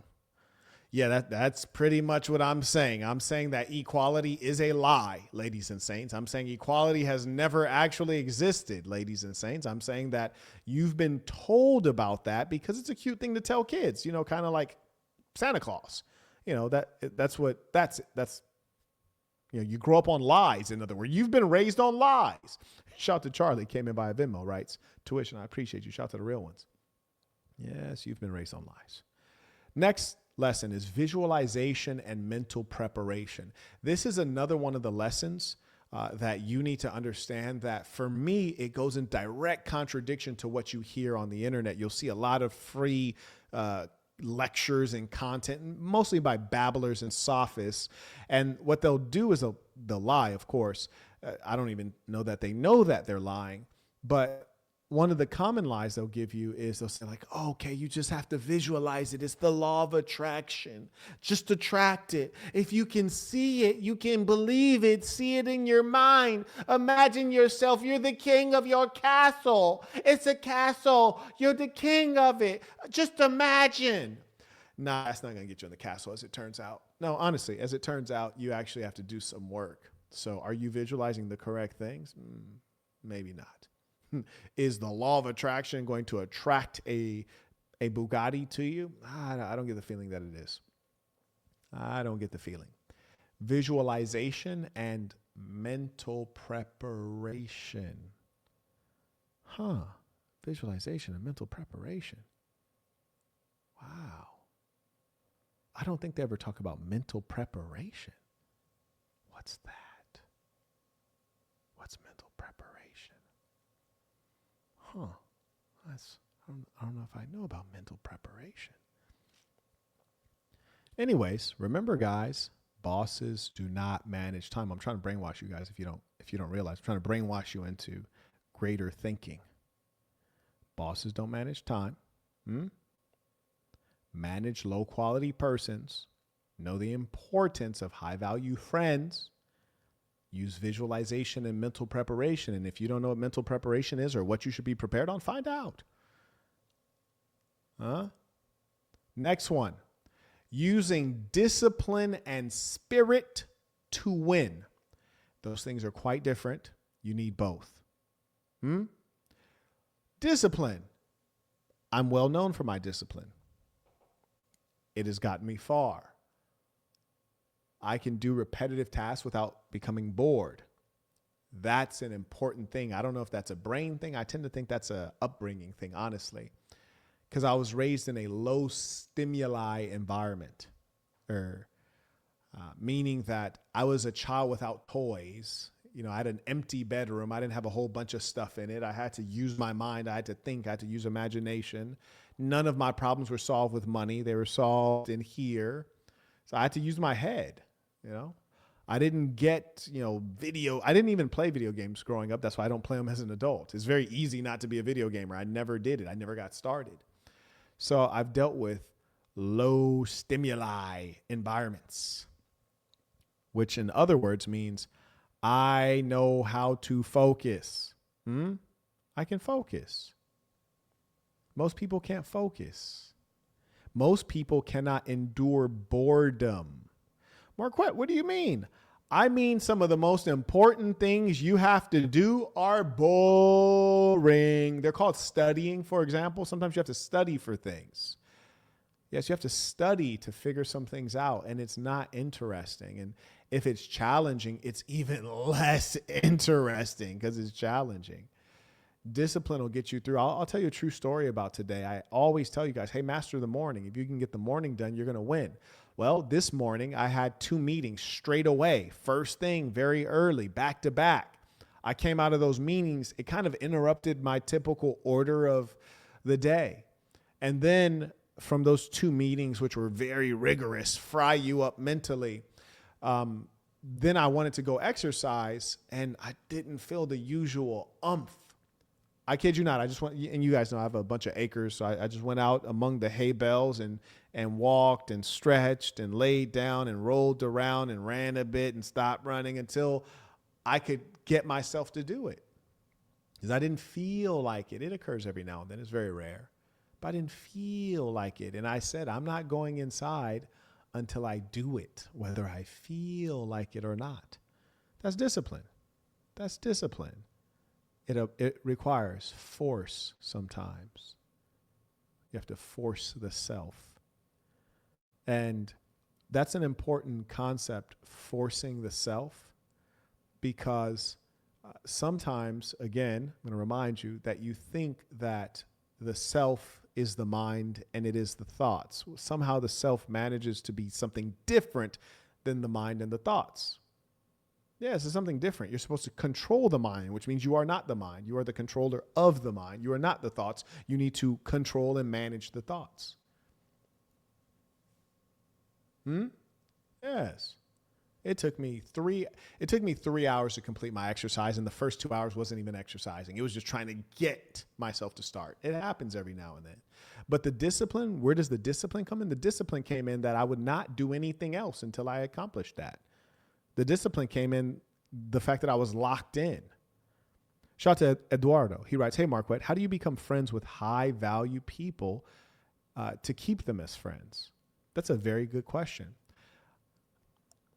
Yeah, that's pretty much what I'm saying. I'm saying that equality is a lie, ladies and saints. I'm saying equality has never actually existed, ladies and saints. I'm saying that you've been told about that because it's a cute thing to tell kids, kind of like Santa Claus. That's you grow up on lies. In other words, you've been raised on lies. Shout to Charlie, came in via Venmo, writes, tuition, I appreciate you. Shout to the real ones. Yes, you've been raised on lies. Next lesson is visualization and mental preparation. This is another one of the lessons that you need to understand that for me, it goes in direct contradiction to what you hear on the internet. You'll see a lot of free lectures and content, mostly by babblers and sophists. And what they'll do is they'll lie, of course. I don't even know that they know that they're lying. But one of the common lies they'll give you is they'll say like, oh, okay, you just have to visualize it. It's the law of attraction. Just attract it. If you can see it, you can believe it. See it in your mind. Imagine yourself. You're the king of your castle. It's a castle. You're the king of it. Just imagine. Nah, that's not going to get you in the castle, as it turns out. No, honestly, as it turns out, you actually have to do some work. So are you visualizing the correct things? Maybe not. Is the law of attraction going to attract a Bugatti to you? I don't get the feeling that it is. I don't get the feeling. Visualization and mental preparation. Visualization and mental preparation. Wow. I don't think they ever talk about mental preparation. What's that? What's mental preparation? I don't know if I know about mental preparation. Anyways, remember guys, bosses do not manage time. I'm trying to brainwash you guys if you don't realize. I'm trying to brainwash you into greater thinking. Bosses don't manage time. Manage low quality persons. Know the importance of high value friends. Use visualization and mental preparation. And if you don't know what mental preparation is or what you should be prepared on, find out. Huh? Next one. Using discipline and spirit to win. Those things are quite different. You need both. Discipline. I'm well known for my discipline. It has gotten me far. I can do repetitive tasks without becoming bored. That's an important thing. I don't know if that's a brain thing. I tend to think that's a upbringing thing, honestly, because I was raised in a low stimuli environment, meaning that I was a child without toys. You know, I had an empty bedroom. I didn't have a whole bunch of stuff in it. I had to use my mind. I had to think. I had to use imagination. None of my problems were solved with money. They were solved in here. So I had to use my head, you know. I didn't get, I didn't even play video games growing up. That's why I don't play them as an adult. It's very easy not to be a video gamer. I never did it. I never got started. So I've dealt with low stimuli environments, which in other words means I know how to focus. I can focus. Most people can't focus. Most people cannot endure boredom. Marquett, what do you mean? I mean, some of the most important things you have to do are boring. They're called studying, for example. Sometimes you have to study for things. Yes, you have to study to figure some things out, and it's not interesting. And if it's challenging, it's even less interesting because it's challenging. Discipline will get you through. I'll tell you a true story about today. I always tell you guys, hey, master the morning. If you can get the morning done, you're going to win. Well, this morning I had 2 meetings straight away. First thing, very early, back to back. I came out of those meetings. It kind of interrupted my typical order of the day. And then from those 2 meetings, which were very rigorous, fry you up mentally, then I wanted to go exercise and I didn't feel the usual umph. I kid you not. I just went, and you guys know I have a bunch of acres. So I just went out among the hay bales and walked and stretched and laid down and rolled around and ran a bit and stopped running until I could get myself to do it. Because I didn't feel like it. It occurs every now and then. It's very rare. But I didn't feel like it. And I said, I'm not going inside until I do it, whether I feel like it or not. That's discipline. That's discipline. It requires force sometimes. You have to force the self. And that's an important concept, forcing the self, because sometimes, again, I'm going to remind you that you think that the self is the mind and it is the thoughts. Somehow the self manages to be something different than the mind and the thoughts. Yes, it's something different. You're supposed to control the mind, which means you are not the mind. You are the controller of the mind. You are not the thoughts. You need to control and manage the thoughts. Yes. It took me 3 hours to complete my exercise, and the first 2 hours wasn't even exercising. It was just trying to get myself to start. It happens every now and then. But the discipline, where does the discipline come in? The discipline came in that I would not do anything else until I accomplished that. The discipline came in the fact that I was locked in. Shout out to Eduardo. He writes, hey, Marquett, how do you become friends with high value people to keep them as friends? That's a very good question.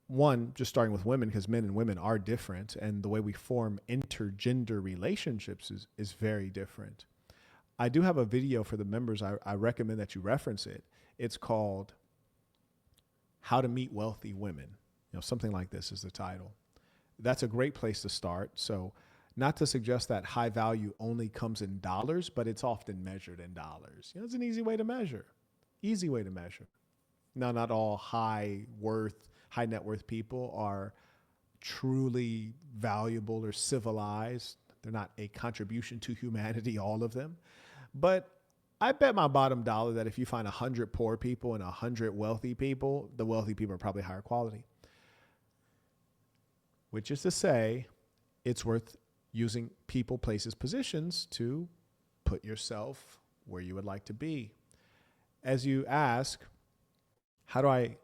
One, just starting with women, because men and women are different, and the way we form intergender relationships is very different. I do have a video for the members. I recommend that you reference it. It's called How to Meet Wealthy Women. Something like this is the title. That's a great place to start. So not to suggest that high value only comes in dollars, but it's often measured in dollars. It's an easy way to measure. Easy way to measure. Now, not all high net worth people are truly valuable or civilized. They're not a contribution to humanity, all of them. But I bet my bottom dollar that if you find 100 poor people and 100 wealthy people, the wealthy people are probably higher quality. Which is to say, it's worth using people, places, positions to put yourself where you would like to be. As you ask, how do I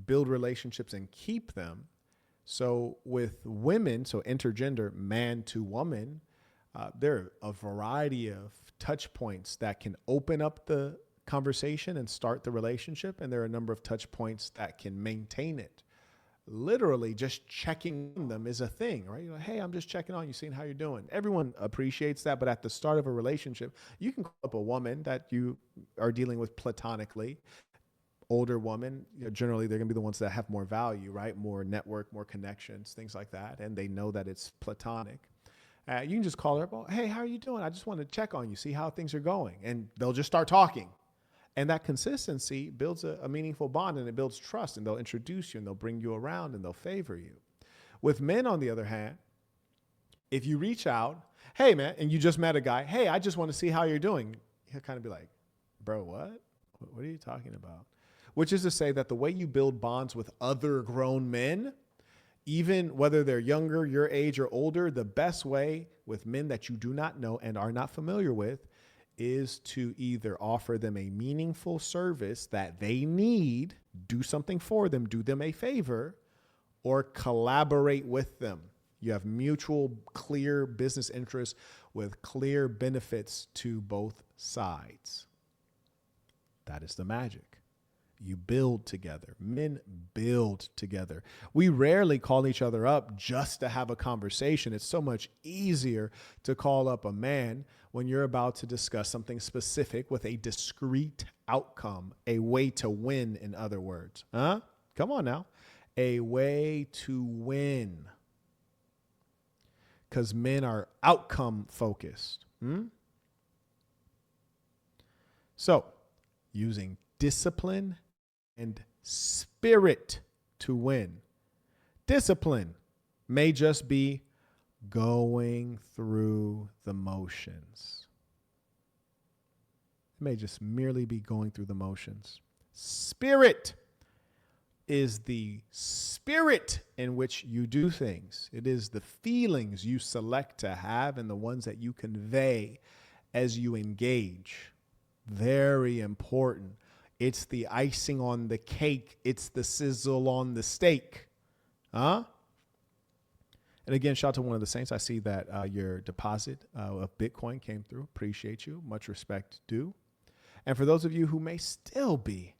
build relationships and keep them? So with women, so intergender, man to woman, there are a variety of touch points that can open up the conversation and start the relationship. And there are a number of touch points that can maintain it. Literally just checking on them is a thing, right? You're like, hey, I'm just checking on you, seeing how you're doing. Everyone appreciates that. But at the start of a relationship, you can call up a woman that you are dealing with platonically. Older woman, generally they're going to be the ones that have more value, right? More network, more connections, things like that. And they know that it's platonic. You can just call her up. Oh, hey, how are you doing? I just want to check on you, see how things are going. And they'll just start talking. And that consistency builds a meaningful bond, and it builds trust, and they'll introduce you and they'll bring you around and they'll favor you. With men, on the other hand, if you reach out, hey man, and you just met a guy, hey, I just want to see how you're doing. He'll kind of be like, bro, what? What are you talking about? Which is to say that the way you build bonds with other grown men, even whether they're younger, your age, or older, the best way with men that you do not know and are not familiar with is to either offer them a meaningful service that they need, do something for them, do them a favor, or collaborate with them. You have mutual, clear business interests with clear benefits to both sides. That is the magic. You build together. Men build together. We rarely call each other up just to have a conversation. It's so much easier to call up a man when you're about to discuss something specific with a discrete outcome, a way to win, in other words. Huh? Come on now. A way to win. Because men are outcome focused. So, using discipline and spirit to win. Discipline may just be going through the motions. It may just merely be going through the motions. Spirit is the spirit in which you do things. It is the feelings you select to have and the ones that you convey as you engage. Very important. It's the icing on the cake. It's the sizzle on the steak. Huh? And again, shout out to one of the saints. I see that your deposit of Bitcoin came through. Appreciate you. Much respect due. And for those of you who may still be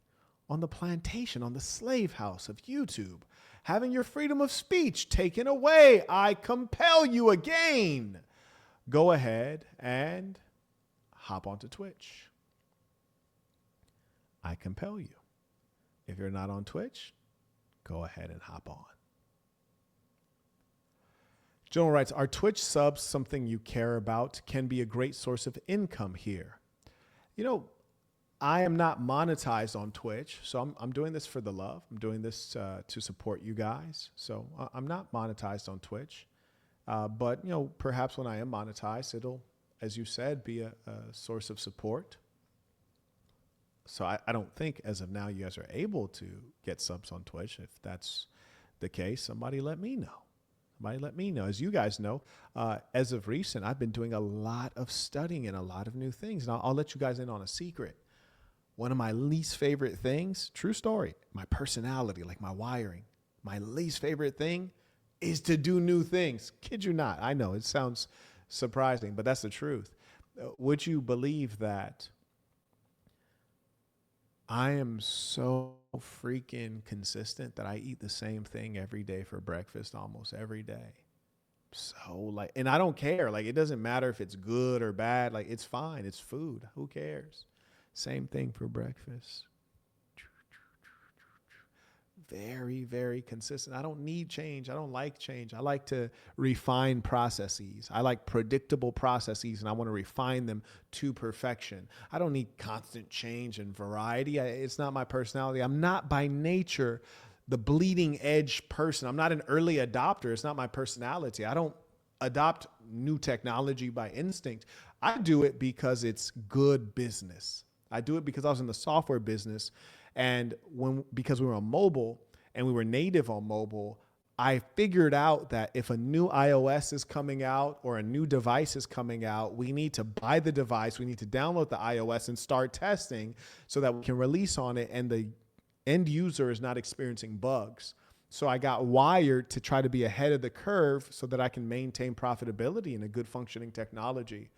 on the plantation, on the slave house of YouTube, having your freedom of speech taken away, I compel you again. Go ahead and hop onto Twitch. I compel you. If you're not on Twitch, go ahead and hop on. General writes, are Twitch subs something you care about? Can be a great source of income here. You know, I am not monetized on Twitch, so I'm doing this for the love. I'm doing this to support you guys. So I'm not monetized on Twitch. But, you know, perhaps when I am monetized, it'll, as you said, be a source of support. So I don't think as of now you guys are able to get subs on Twitch. If that's the case, somebody let me know. Somebody let me know. As you guys know, as of recent, I've been doing a lot of studying and a lot of new things. And I'll let you guys in on a secret. One of my least favorite things, true story, my personality, like my wiring, my least favorite thing is to do new things. Kid you not. I know it sounds surprising, but that's the truth. Would you believe that I am so freaking consistent that I eat the same thing every day for breakfast almost every day? So like, and I don't care. Like, it doesn't matter if it's good or bad. Like, it's fine. It's food. Who cares? Same thing for breakfast. Very, very consistent. I don't need change. I don't like change. I like to refine processes. I like predictable processes, and I want to refine them to perfection. I don't need constant change and variety. It's not my personality. I'm not by nature the bleeding edge person. I'm not an early adopter. It's not my personality. I don't adopt new technology by instinct. I do it because it's good business. I do it because I was in the software business. And because we were on mobile and we were native on mobile, I figured out that if a new iOS is coming out or a new device is coming out, we need to buy the device, we need to download the iOS and start testing so that we can release on it and the end user is not experiencing bugs. So I got wired to try to be ahead of the curve so that I can maintain profitability in a good functioning technology.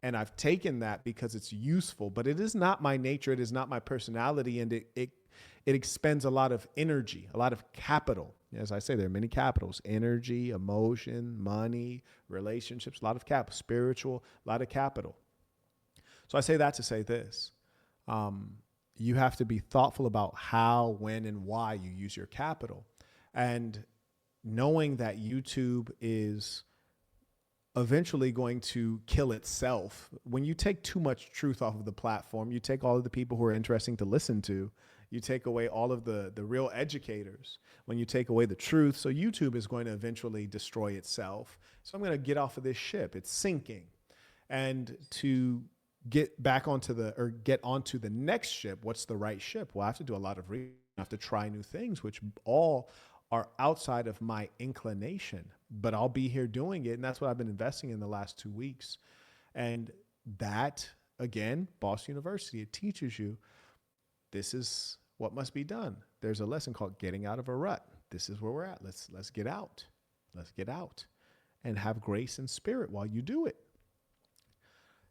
And I've taken that because it's useful, but it is not my nature. It is not my personality. And it expends a lot of energy, a lot of capital. As I say, there are many capitals: energy, emotion, money, relationships, a lot of capital, spiritual, a lot of capital. So I say that to say this. You have to be thoughtful about how, when, and why you use your capital. And knowing that YouTube is eventually going to kill itself. When you take too much truth off of the platform, you take all of the people who are interesting to listen to, you take away all of the real educators. When you take away the truth, so YouTube is going to eventually destroy itself. So I'm going to get off of this ship. It's sinking. And to get back onto the next ship, what's the right ship? Well, I have to do a lot of reading. I have to try new things, which all are outside of my inclination, but I'll be here doing it. And that's what I've been investing in the last 2 weeks. And that, again, Boston University, it teaches you this is what must be done. There's a lesson called getting out of a rut. This is where we're at. Let's get out. Let's get out and have grace and spirit while you do it.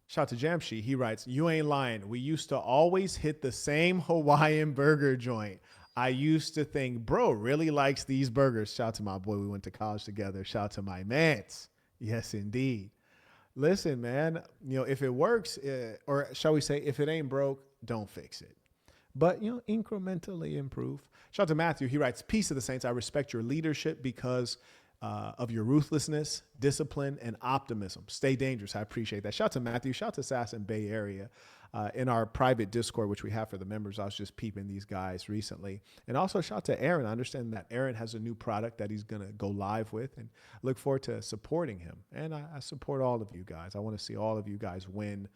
Shout out to Jamshi. He writes, "You ain't lying. We used to always hit the same Hawaiian burger joint. I used to think, bro really likes these burgers." Shout out to my boy. We went to college together. Shout out to my mans. Yes, indeed. Listen, man, if it works, or shall we say, if it ain't broke, don't fix it. But, incrementally improve. Shout out to Matthew. He writes, "Peace of the saints. I respect your leadership because of your ruthlessness, discipline, and optimism. Stay dangerous." I appreciate that. Shout out to Matthew. Shout out to Sass in Bay Area. In our private Discord, which we have for the members, I was just peeping these guys recently. And also shout out to Aaron. I understand that Aaron has a new product that he's going to go live with, and look forward to supporting him. And I support all of you guys. I want to see all of you guys win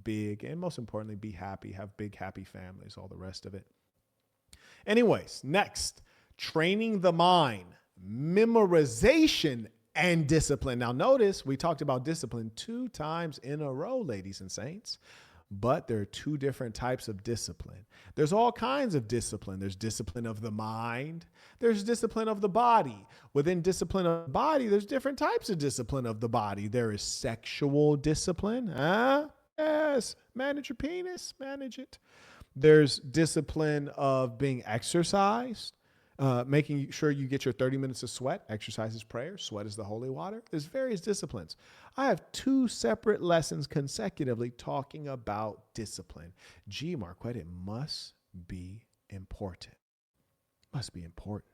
big, and most importantly, be happy, have big, happy families, all the rest of it. Anyways, next, training the mind, memorization, and discipline. Now notice we talked about discipline 2 times in a row, ladies and saints, but there are 2 different types of discipline. There's all kinds of discipline. There's discipline of the mind. There's discipline of the body. Within discipline of the body, there's different types of discipline of the body. There is sexual discipline. Yes, manage your penis, manage it. There's discipline of being exercised. Making sure you get your 30 minutes of sweat. Exercise is prayer. Sweat is the holy water. There's various disciplines. I have 2 separate lessons consecutively talking about discipline. Gee, Marquett, it must be important. Must be important.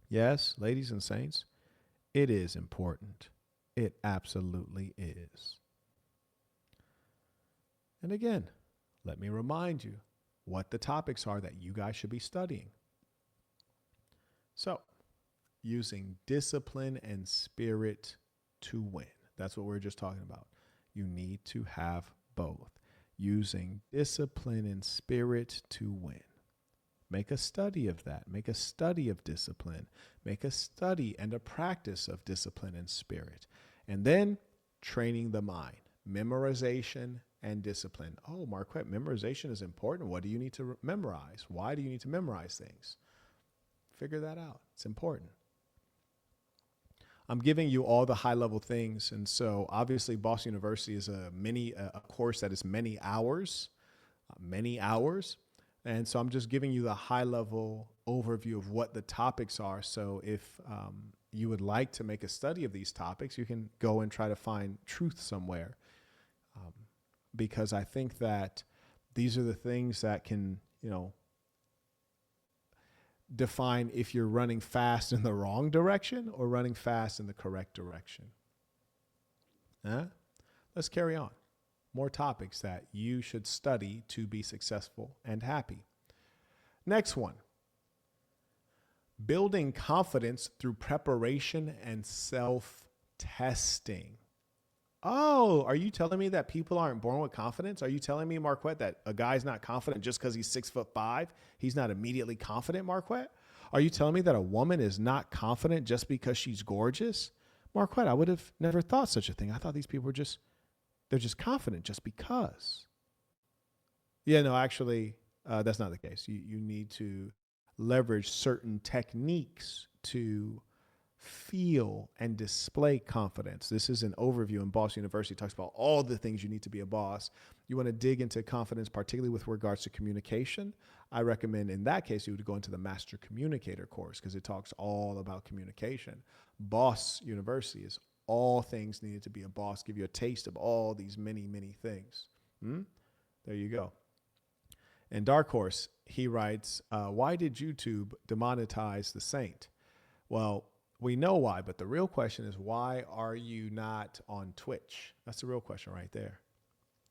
Yes, ladies and saints, it is important. It absolutely is. And again, let me remind you what the topics are that you guys should be studying. So, using discipline and spirit to win. That's what we we're just talking about. You need to have both. Using discipline and spirit to win. Make a study of that. Make a study of discipline. Make a study and a practice of discipline and spirit. And then training the mind. Memorization and discipline. Oh, Marquette, memorization is important. What do you need to memorize? Why do you need to memorize things? Figure that out. It's important. I'm giving you all the high level things. And so obviously Boston University is a course that is many hours. And so I'm just giving you the high level overview of what the topics are. So if you would like to make a study of these topics, you can go and try to find truth somewhere. Because I think that these are the things that can, define if you're running fast in the wrong direction or running fast in the correct direction. Let's carry on. More topics that you should study to be successful and happy. Next one. Building confidence through preparation and self-testing. Oh, are you telling me that people aren't born with confidence? Are you telling me, Marquette, that a guy's not confident just because he's 6'5"? He's not immediately confident, Marquette? Are you telling me that a woman is not confident just because she's gorgeous? Marquette, I would have never thought such a thing. I thought these people were they're just confident just because. Yeah, no, actually, that's not the case. You need to leverage certain techniques to feel and display confidence. This is an overview in Boss University. It talks about all the things you need to be a boss. You want to dig into confidence, particularly with regards to communication. I recommend in that case, you would go into the Master Communicator course because it talks all about communication. Boss University is all things needed to be a boss, give you a taste of all these many, many things. There you go. In Dark Horse, he writes, why did YouTube demonetize the Saint? Well, we know why, but the real question is, why are you not on Twitch? That's the real question right there.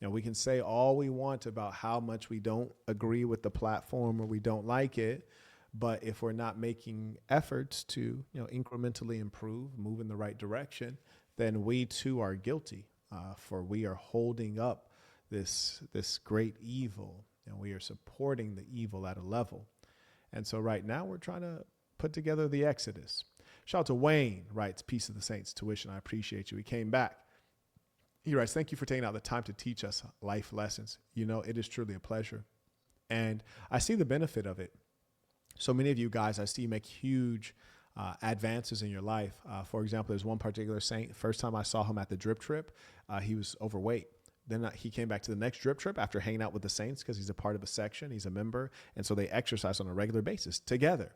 We can say all we want about how much we don't agree with the platform or we don't like it, but if we're not making efforts to, incrementally improve, move in the right direction, then we too are guilty, for we are holding up this great evil, and we are supporting the evil at a level. And so right now we're trying to put together the Exodus. Shout out to Wayne, writes, Peace of the Saints, tuition. I appreciate you. He came back. He writes, thank you for taking out the time to teach us life lessons. It is truly a pleasure. And I see the benefit of it. So many of you guys, I see you make huge advances in your life. For example, there's one particular saint. First time I saw him at the drip trip, he was overweight. Then he came back to the next drip trip after hanging out with the saints because he's a part of a section. He's a member. And so they exercise on a regular basis together.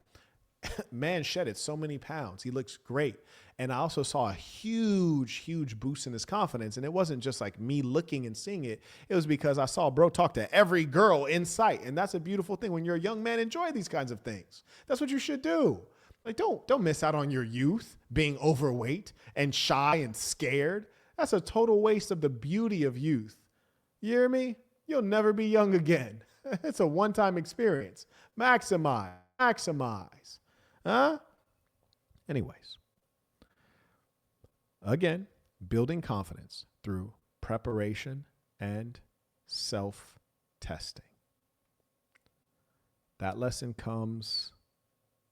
Man shedded so many pounds. He looks great. And I also saw a huge boost in his confidence. And it wasn't just like me looking and seeing it. It was because I saw bro talk to every girl in sight. And that's a beautiful thing. When you're a young man, enjoy these kinds of things. That's what you should do. Like, don't miss out on your youth being overweight and shy and scared. That's a total waste of the beauty of youth. You hear me? You'll never be young again. It's a one-time experience. Maximize. Huh? Anyways, again, building confidence through preparation and self-testing. That lesson comes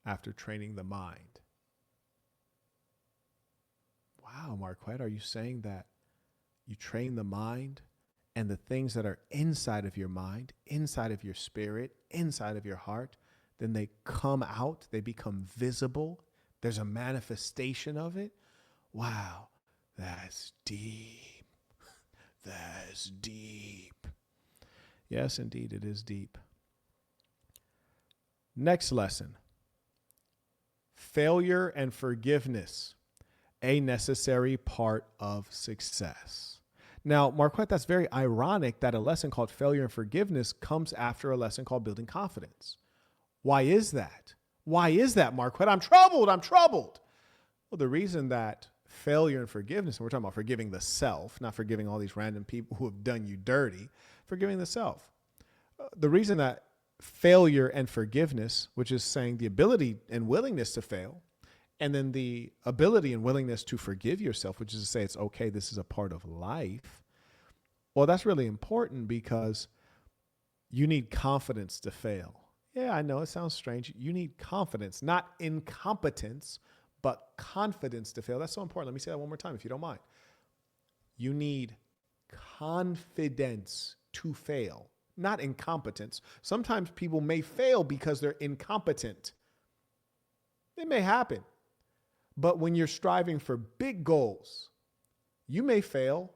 after training the mind. Wow, Marquett, are you saying that you train the mind and the things that are inside of your mind, inside of your spirit, inside of your heart, then they come out, they become visible. There's a manifestation of it. Wow, that's deep. That's deep. Yes, indeed, it is deep. Next lesson. Failure and forgiveness, a necessary part of success. Now, Marquette, that's very ironic that a lesson called failure and forgiveness comes after a lesson called building confidence. Why is that? Why is that, Marquette? I'm troubled. Well, the reason that failure and forgiveness, and we're talking about forgiving the self, not forgiving all these random people who have done you dirty, forgiving the self. The reason that failure and forgiveness, which is saying the ability and willingness to fail, and then the ability and willingness to forgive yourself, which is to say it's okay, this is a part of life. Well, that's really important because you need confidence to fail. Yeah, I know it sounds strange. You need confidence, not incompetence, but confidence to fail. That's so important. Let me say that one more time, if you don't mind. You need confidence to fail, not incompetence. Sometimes people may fail because they're incompetent. It may happen. But when you're striving for big goals, you may fail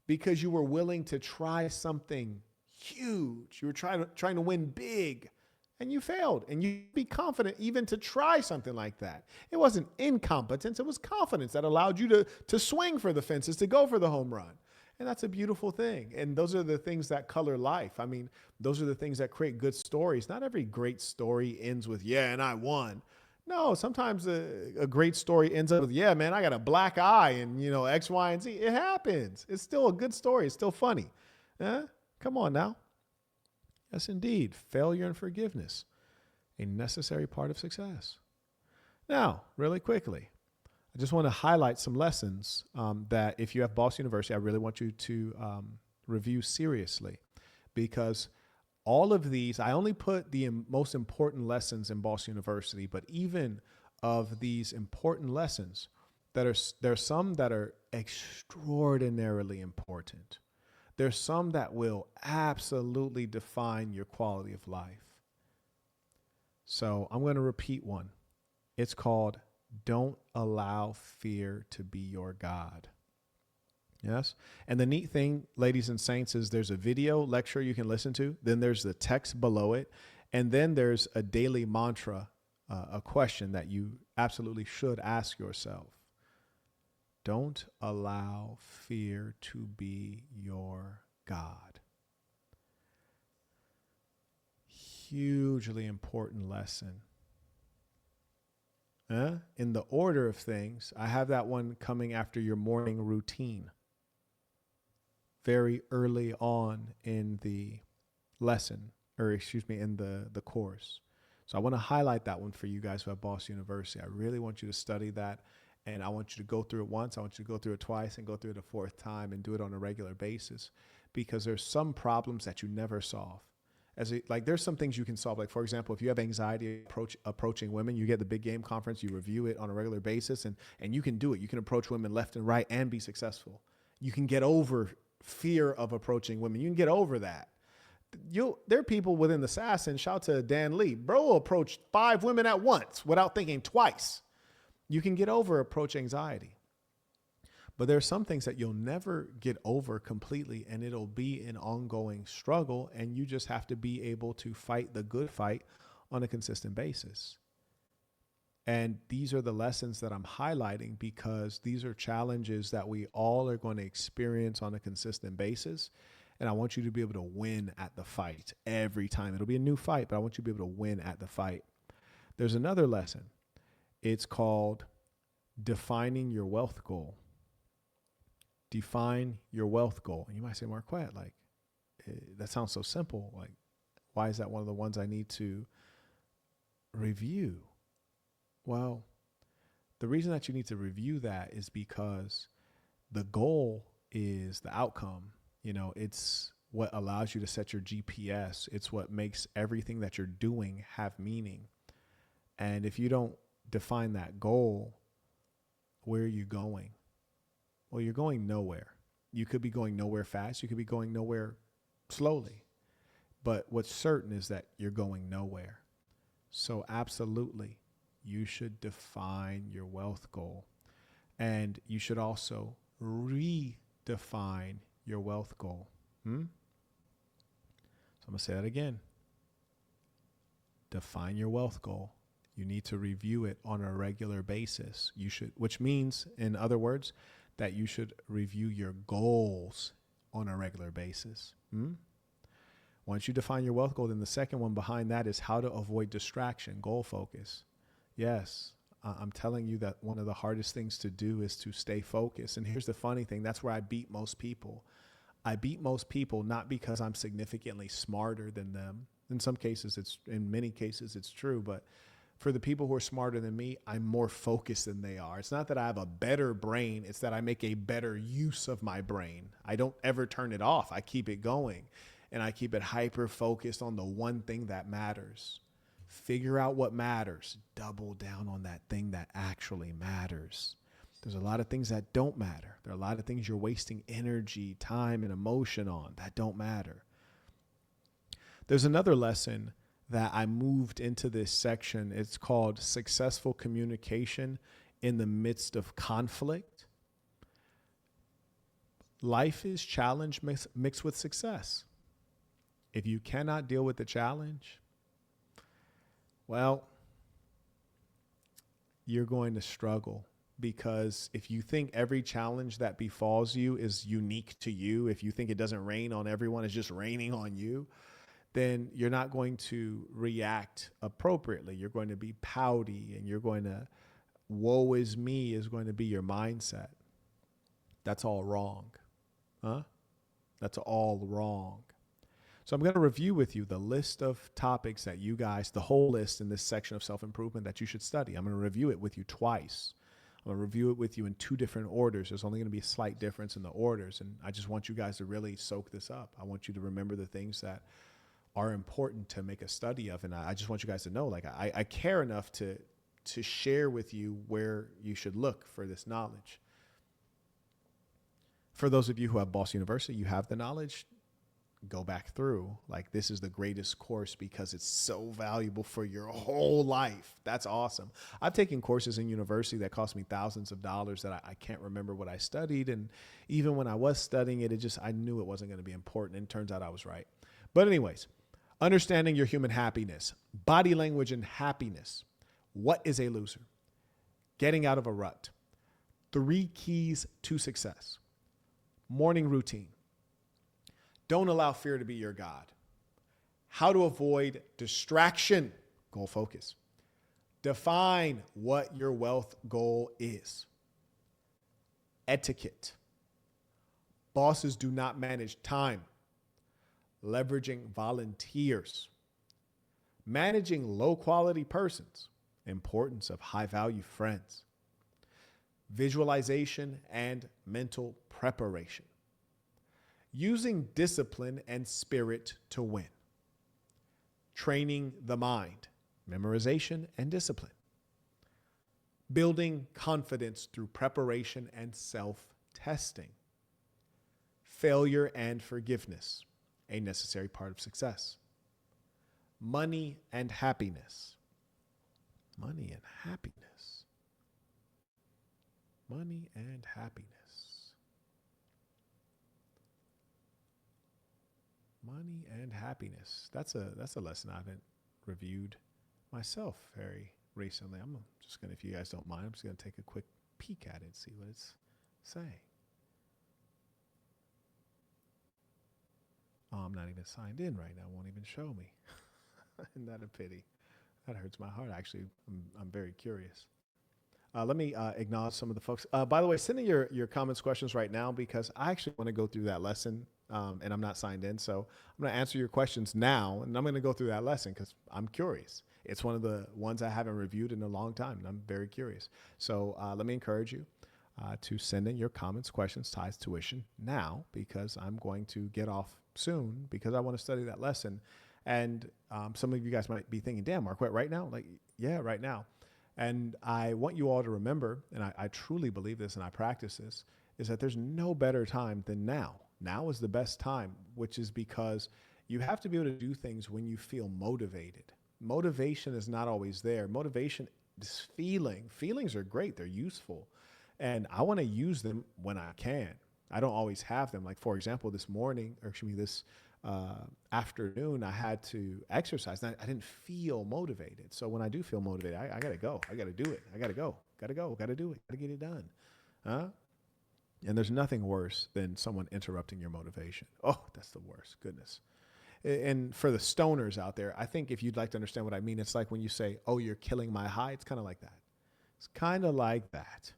because you were willing to try something huge. You were trying to win big. And you failed, and you be confident even to try something like that. It wasn't incompetence. It was confidence that allowed you to swing for the fences, to go for the home run. And that's a beautiful thing. And those are the things that color life. I mean, those are the things that create good stories. Not every great story ends with, yeah, and I won. No, sometimes a great story ends up with, yeah, man, I got a black eye and, X, Y, and Z. It happens. It's still a good story. It's still funny. Come on now. Yes, indeed. Failure and forgiveness, a necessary part of success. Now, really quickly, I just want to highlight some lessons that if you have Boss University, I really want you to review seriously, because all of these, I only put the most important lessons in Boss University, but even of these important lessons, there are some that are extraordinarily important. There's some that will absolutely define your quality of life. So I'm going to repeat one. It's called Don't allow fear to be your God. Yes. And the neat thing, ladies and saints, is there's a video lecture you can listen to. Then there's the text below it. And then there's a daily mantra, a question that you absolutely should ask yourself. Don't allow fear to be your God. Hugely important lesson. In the order of things, I have that one coming after your morning routine. Very early on in the lesson, in the course. So I want to highlight that one for you guys who have Boss University. I really want you to study that, and I want you to go through it once. I want you to go through it twice and go through it a fourth time and do it on a regular basis, because there's some problems that you never solve. There's some things you can solve. Like, for example, if you have anxiety approaching women, you get the Big Game Conference, you review it on a regular basis, and you can do it. You can approach women left and right and be successful. You can get over fear of approaching women. You can get over that. There are people within the SAS, and shout to Dan Lee. Bro approached 5 women at once without thinking twice. You can get over approach anxiety. But there are some things that you'll never get over completely, and it'll be an ongoing struggle, and you just have to be able to fight the good fight on a consistent basis. And these are the lessons that I'm highlighting, because these are challenges that we all are going to experience on a consistent basis. And I want you to be able to win at the fight every time. It'll be a new fight, but I want you to be able to win at the fight. There's another lesson. It's called defining your wealth goal. Define your wealth goal. And you might say, Marquett, that sounds so simple. Why is that one of the ones I need to review? Well, the reason that you need to review that is because the goal is the outcome. It's what allows you to set your GPS. It's what makes everything that you're doing have meaning. And if you don't define that goal, where are you going? Well, you're going nowhere. You could be going nowhere fast. You could be going nowhere slowly. But what's certain is that you're going nowhere. So absolutely, you should define your wealth goal. And you should also redefine your wealth goal. So I'm going to say that again. Define your wealth goal. You need to review it on a regular basis. Which means, in other words, that you should review your goals on a regular basis. Once you define your wealth goal, then the second one behind that is how to avoid distraction, goal focus. Yes, I'm telling you that one of the hardest things to do is to stay focused. And here's the funny thing. That's where I beat most people. I beat most people not because I'm significantly smarter than them. In many cases it's true, but for the people who are smarter than me, I'm more focused than they are. It's not that I have a better brain. It's that I make a better use of my brain. I don't ever turn it off. I keep it going, and I keep it hyper focused on the one thing that matters. Figure out what matters. Double down on that thing that actually matters. There's a lot of things that don't matter. There are a lot of things you're wasting energy, time, and emotion on that don't matter. There's another lesson that I moved into this section. It's called successful communication in the midst of conflict. Life is challenge mixed with success. If you cannot deal with the challenge, well, you're going to struggle, because if you think every challenge that befalls you is unique to you, if you think it doesn't rain on everyone, it's just raining on you, then you're not going to react appropriately. You're going to be pouty, and woe is me is going to be your mindset. That's all wrong. That's all wrong. So I'm going to review with you the list of topics that you guys, the whole list in this section of self-improvement that you should study. I'm going to review it with you twice. I'm going to review it with you in 2 different orders. There's only going to be a slight difference in the orders. And I just want you guys to really soak this up. I want you to remember the things that are important to make a study of. And I just want you guys to know, I care enough to share with you where you should look for this knowledge. For those of you who have Boss University, you have the knowledge. go back through. Like, this is the greatest course because it's so valuable for your whole life. That's awesome. I've taken courses in university that cost me thousands of dollars that I can't remember what I studied. And even when I was studying it, I knew it wasn't going to be important. And it turns out I was right. But anyways, understanding your human happiness, body language and happiness. What is a loser? Getting out of a rut. 3 keys to success. Morning routine. Don't allow fear to be your God. How to avoid distraction. Goal focus. Define what your wealth goal is. Etiquette. Bosses do not manage time. Leveraging volunteers. Managing low quality persons. Importance of high value friends. Visualization and mental preparation. Using discipline and spirit to win. Training the mind, memorization and discipline. Building confidence through preparation and self-testing. Failure and forgiveness, a necessary part of success. Money and happiness. Money and happiness. Money and happiness. Money and happiness. That's a lesson I haven't reviewed myself very recently. I'm just going to, if you guys don't mind, I'm just going to take a quick peek at it and see what it's saying. Oh, I'm not even signed in right now. It won't even show me. Isn't that a pity? That hurts my heart. Actually, I'm very curious. Let me acknowledge some of the folks. By the way, send in your comments, questions right now, because I actually want to go through that lesson, and I'm not signed in. So I'm going to answer your questions now, and I'm going to go through that lesson because I'm curious. It's one of the ones I haven't reviewed in a long time, and I'm very curious. So let me encourage you to send in your comments, questions, ties, tuition now, because I'm going to get off soon because I want to study that lesson. And some of you guys might be thinking, damn, Marquett, right now? Like, yeah, right now. And I want you all to remember, and I truly believe this and I practice this, is that there's no better time than now. Now is the best time, which is because you have to be able to do things when you feel motivated. Motivation is not always there. Motivation is feeling. Feelings are great. They're useful. And I want to use them when I can. I don't always have them. Like, for example, this afternoon, I had to exercise. And I didn't feel motivated. So when I do feel motivated, I got to go. I got to do it. I got to go. Got to go. Got to do it. Got to get it done. And there's nothing worse than someone interrupting your motivation. Oh, that's the worst. Goodness. And for the stoners out there, I think if you'd like to understand what I mean, it's like when you say, oh, you're killing my high. It's kind of like that. It's kind of like that.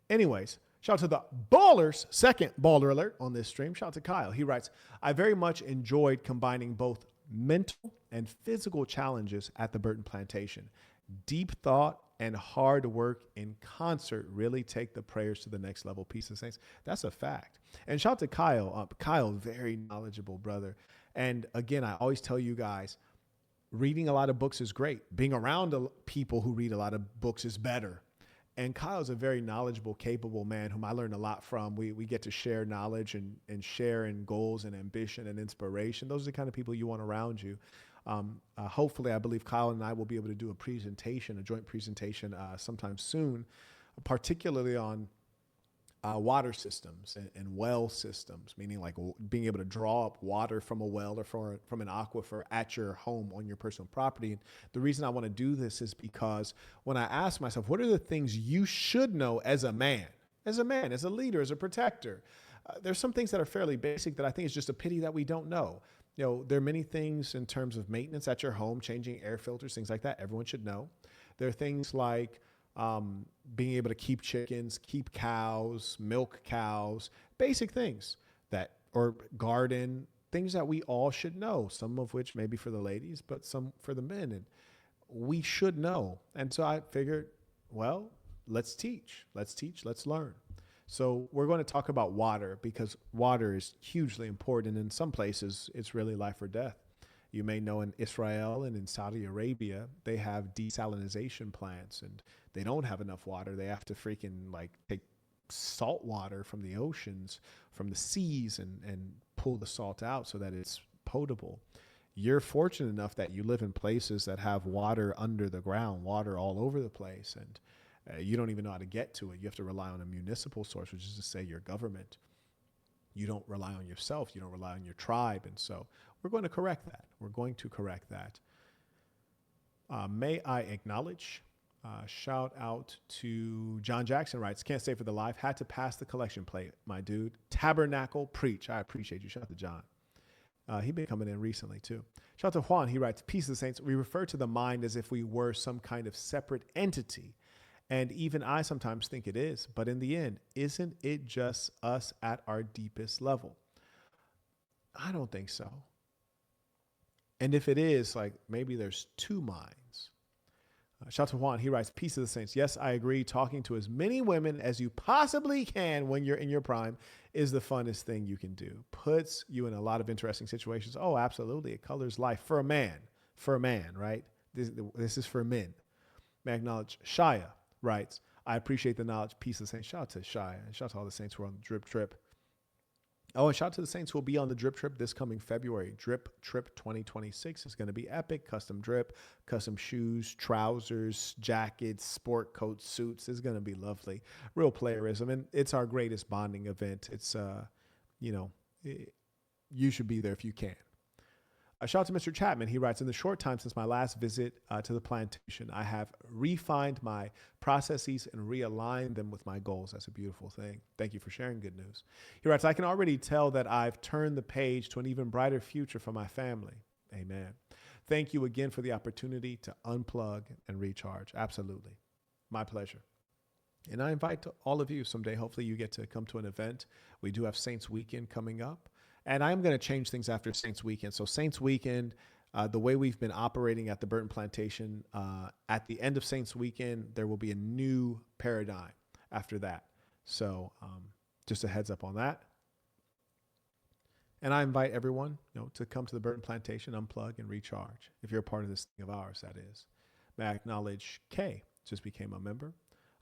Anyways, shout out to the ballers. Second baller alert on this stream. Shout out to Kyle. He writes, I very much enjoyed combining both mental and physical challenges at the Burton Plantation. Deep thought and hard work in concert really take the prayers to the next level. Peace and saints. That's a fact. And shout out to Kyle. Kyle, very knowledgeable brother. And again, I always tell you guys, reading a lot of books is great. Being around people who read a lot of books is better. And Kyle's a very knowledgeable, capable man whom I learned a lot from. We get to share knowledge and share in goals and ambition and inspiration. Those are the kind of people you want around you. Hopefully, I believe Kyle and I will be able to do a joint presentation sometime soon, particularly on water systems and well systems, meaning like being able to draw up water from a well or from an aquifer at your home on your personal property. And the reason I want to do this is because when I ask myself, what are the things you should know as a man, as a leader, as a protector? There's some things that are fairly basic that I think is just a pity that we don't know. You know, there are many things in terms of maintenance at your home, changing air filters, things like that. Everyone should know. There are things like being able to keep chickens, keep cows, milk cows, basic things or garden, things that we all should know, some of which maybe for the ladies, but some for the men. And we should know. And so I figured, well, let's teach, let's learn. So we're going to talk about water because water is hugely important. In some places, it's really life or death. You may know in Israel and in Saudi Arabia, they have desalination plants and they don't have enough water. They have to freaking take salt water from the oceans, from the seas and pull the salt out so that it's potable. You're fortunate enough that you live in places that have water under the ground, water all over the place, and you don't even know how to get to it. You have to rely on a municipal source, which is to say your government. You don't rely on yourself. You don't rely on your tribe. And so we're going to correct that. We're going to correct that. May I acknowledge, shout out to John Jackson writes, can't stay for the live, had to pass the collection plate, my dude. Tabernacle preach. I appreciate you. Shout out to John. He's been coming in recently too. Shout out to Juan. He writes, peace of the saints. We refer to the mind as if we were some kind of separate entity. And even I sometimes think it is. But in the end, isn't it just us at our deepest level? I don't think so. And if it is, like, maybe there's two minds. Shout out to Juan. He writes, peace of the saints. Yes, I agree. Talking to as many women as you possibly can when you're in your prime is the funnest thing you can do. Puts you in a lot of interesting situations. Oh, absolutely. It colors life for a man, right? This is for men. May I acknowledge Shia writes, I appreciate the knowledge. Peace of the saints. Shout out to Shia and shout out to all the saints who are on the drip trip. Oh, and shout out to the saints who will be on the drip trip this coming February. Drip trip 2026 is going to be epic. Custom drip, custom shoes, trousers, jackets, sport coats, suits. It's going to be lovely. Real playerism. And it's our greatest bonding event. It's, you should be there if you can. Shout out to Mr. Chapman. He writes, in the short time since my last visit to the plantation, I have refined my processes and realigned them with my goals. That's a beautiful thing. Thank you for sharing good news. He writes, I can already tell that I've turned the page to an even brighter future for my family. Amen. Thank you again for the opportunity to unplug and recharge. Absolutely. My pleasure. And I invite all of you someday. Hopefully you get to come to an event. We do have Saints Weekend coming up. And I'm going to change things after Saints Weekend. So Saints Weekend, the way we've been operating at the Burton Plantation, at the end of Saints Weekend, there will be a new paradigm after that. So just a heads up on that. And I invite everyone, to come to the Burton Plantation, unplug and recharge. If you're a part of this thing of ours, that is. May I acknowledge Kay, just became a member.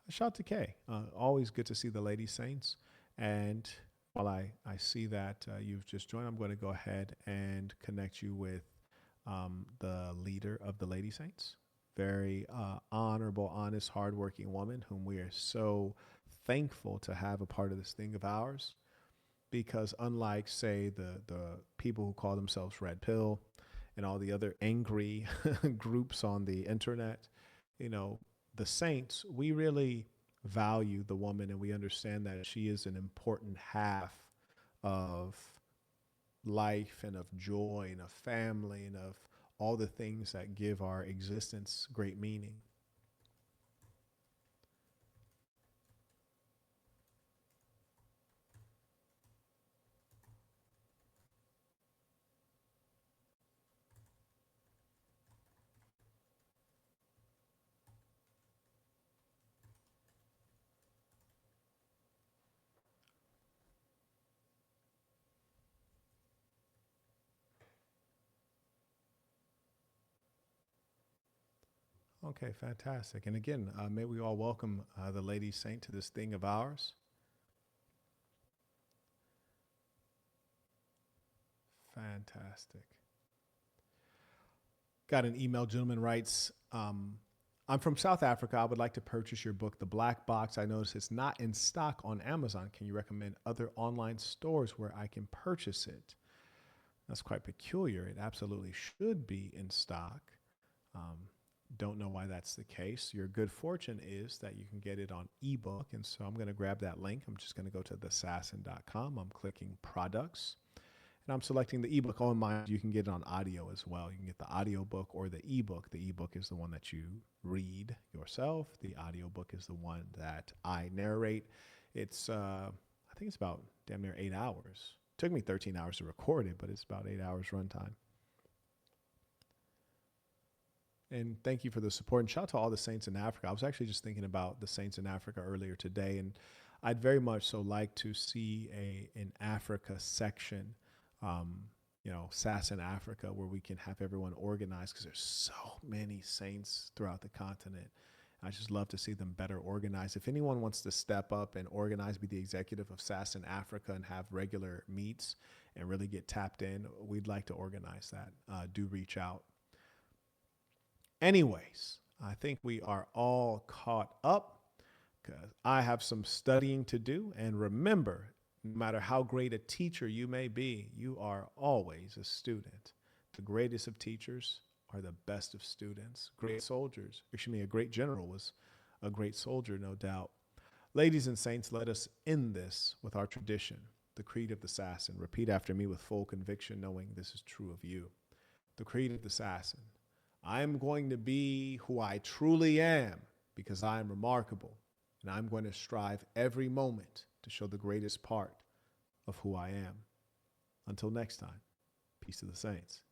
A shout to Kay. Always good to see the Lady Saints. And while I see that you've just joined, I'm going to go ahead and connect you with the leader of the Lady Saints. Very honorable, honest, hardworking woman whom we are so thankful to have a part of this thing of ours. Because unlike, say, the people who call themselves Red Pill and all the other angry groups on the internet, the Saints, we really value the woman, and we understand that she is an important half of life and of joy and of family and of all the things that give our existence great meaning. Okay, fantastic. And again, may we all welcome the Lady Saint to this thing of ours. Fantastic. Got an email. Gentleman writes, I'm from South Africa. I would like to purchase your book, The Black Box. I notice it's not in stock on Amazon. Can you recommend other online stores where I can purchase it? That's quite peculiar. It absolutely should be in stock. Don't know why that's the case. Your good fortune is that you can get it on ebook. And so I'm going to grab that link. I'm just going to go to thesassin.com. I'm clicking products and I'm selecting the ebook. Oh, mind you can get it on audio as well. You can get the audio book or the ebook. The ebook is the one that you read yourself. The audio book is the one that I narrate. It's, I think it's about damn near 8 hours. It took me 13 hours to record it, but it's about 8 hours runtime. And thank you for the support. And shout out to all the saints in Africa. I was actually just thinking about the saints in Africa earlier today, and I'd very much so like to see an Africa section, SAS in Africa, where we can have everyone organized, because there's so many saints throughout the continent. I just love to see them better organized. If anyone wants to step up and organize, be the executive of SAS in Africa and have regular meets and really get tapped in, we'd like to organize that. Do reach out. Anyways, I think we are all caught up because I have some studying to do. And remember, no matter how great a teacher you may be, you are always a student. The greatest of teachers are the best of students. Great soldiers, a great general was a great soldier, no doubt. Ladies and saints, let us end this with our tradition, the creed of the assassin. Repeat after me with full conviction, knowing this is true of you. The creed of the assassin. I am going to be who I truly am because I am remarkable, and I'm going to strive every moment to show the greatest part of who I am. Until next time, peace to the saints.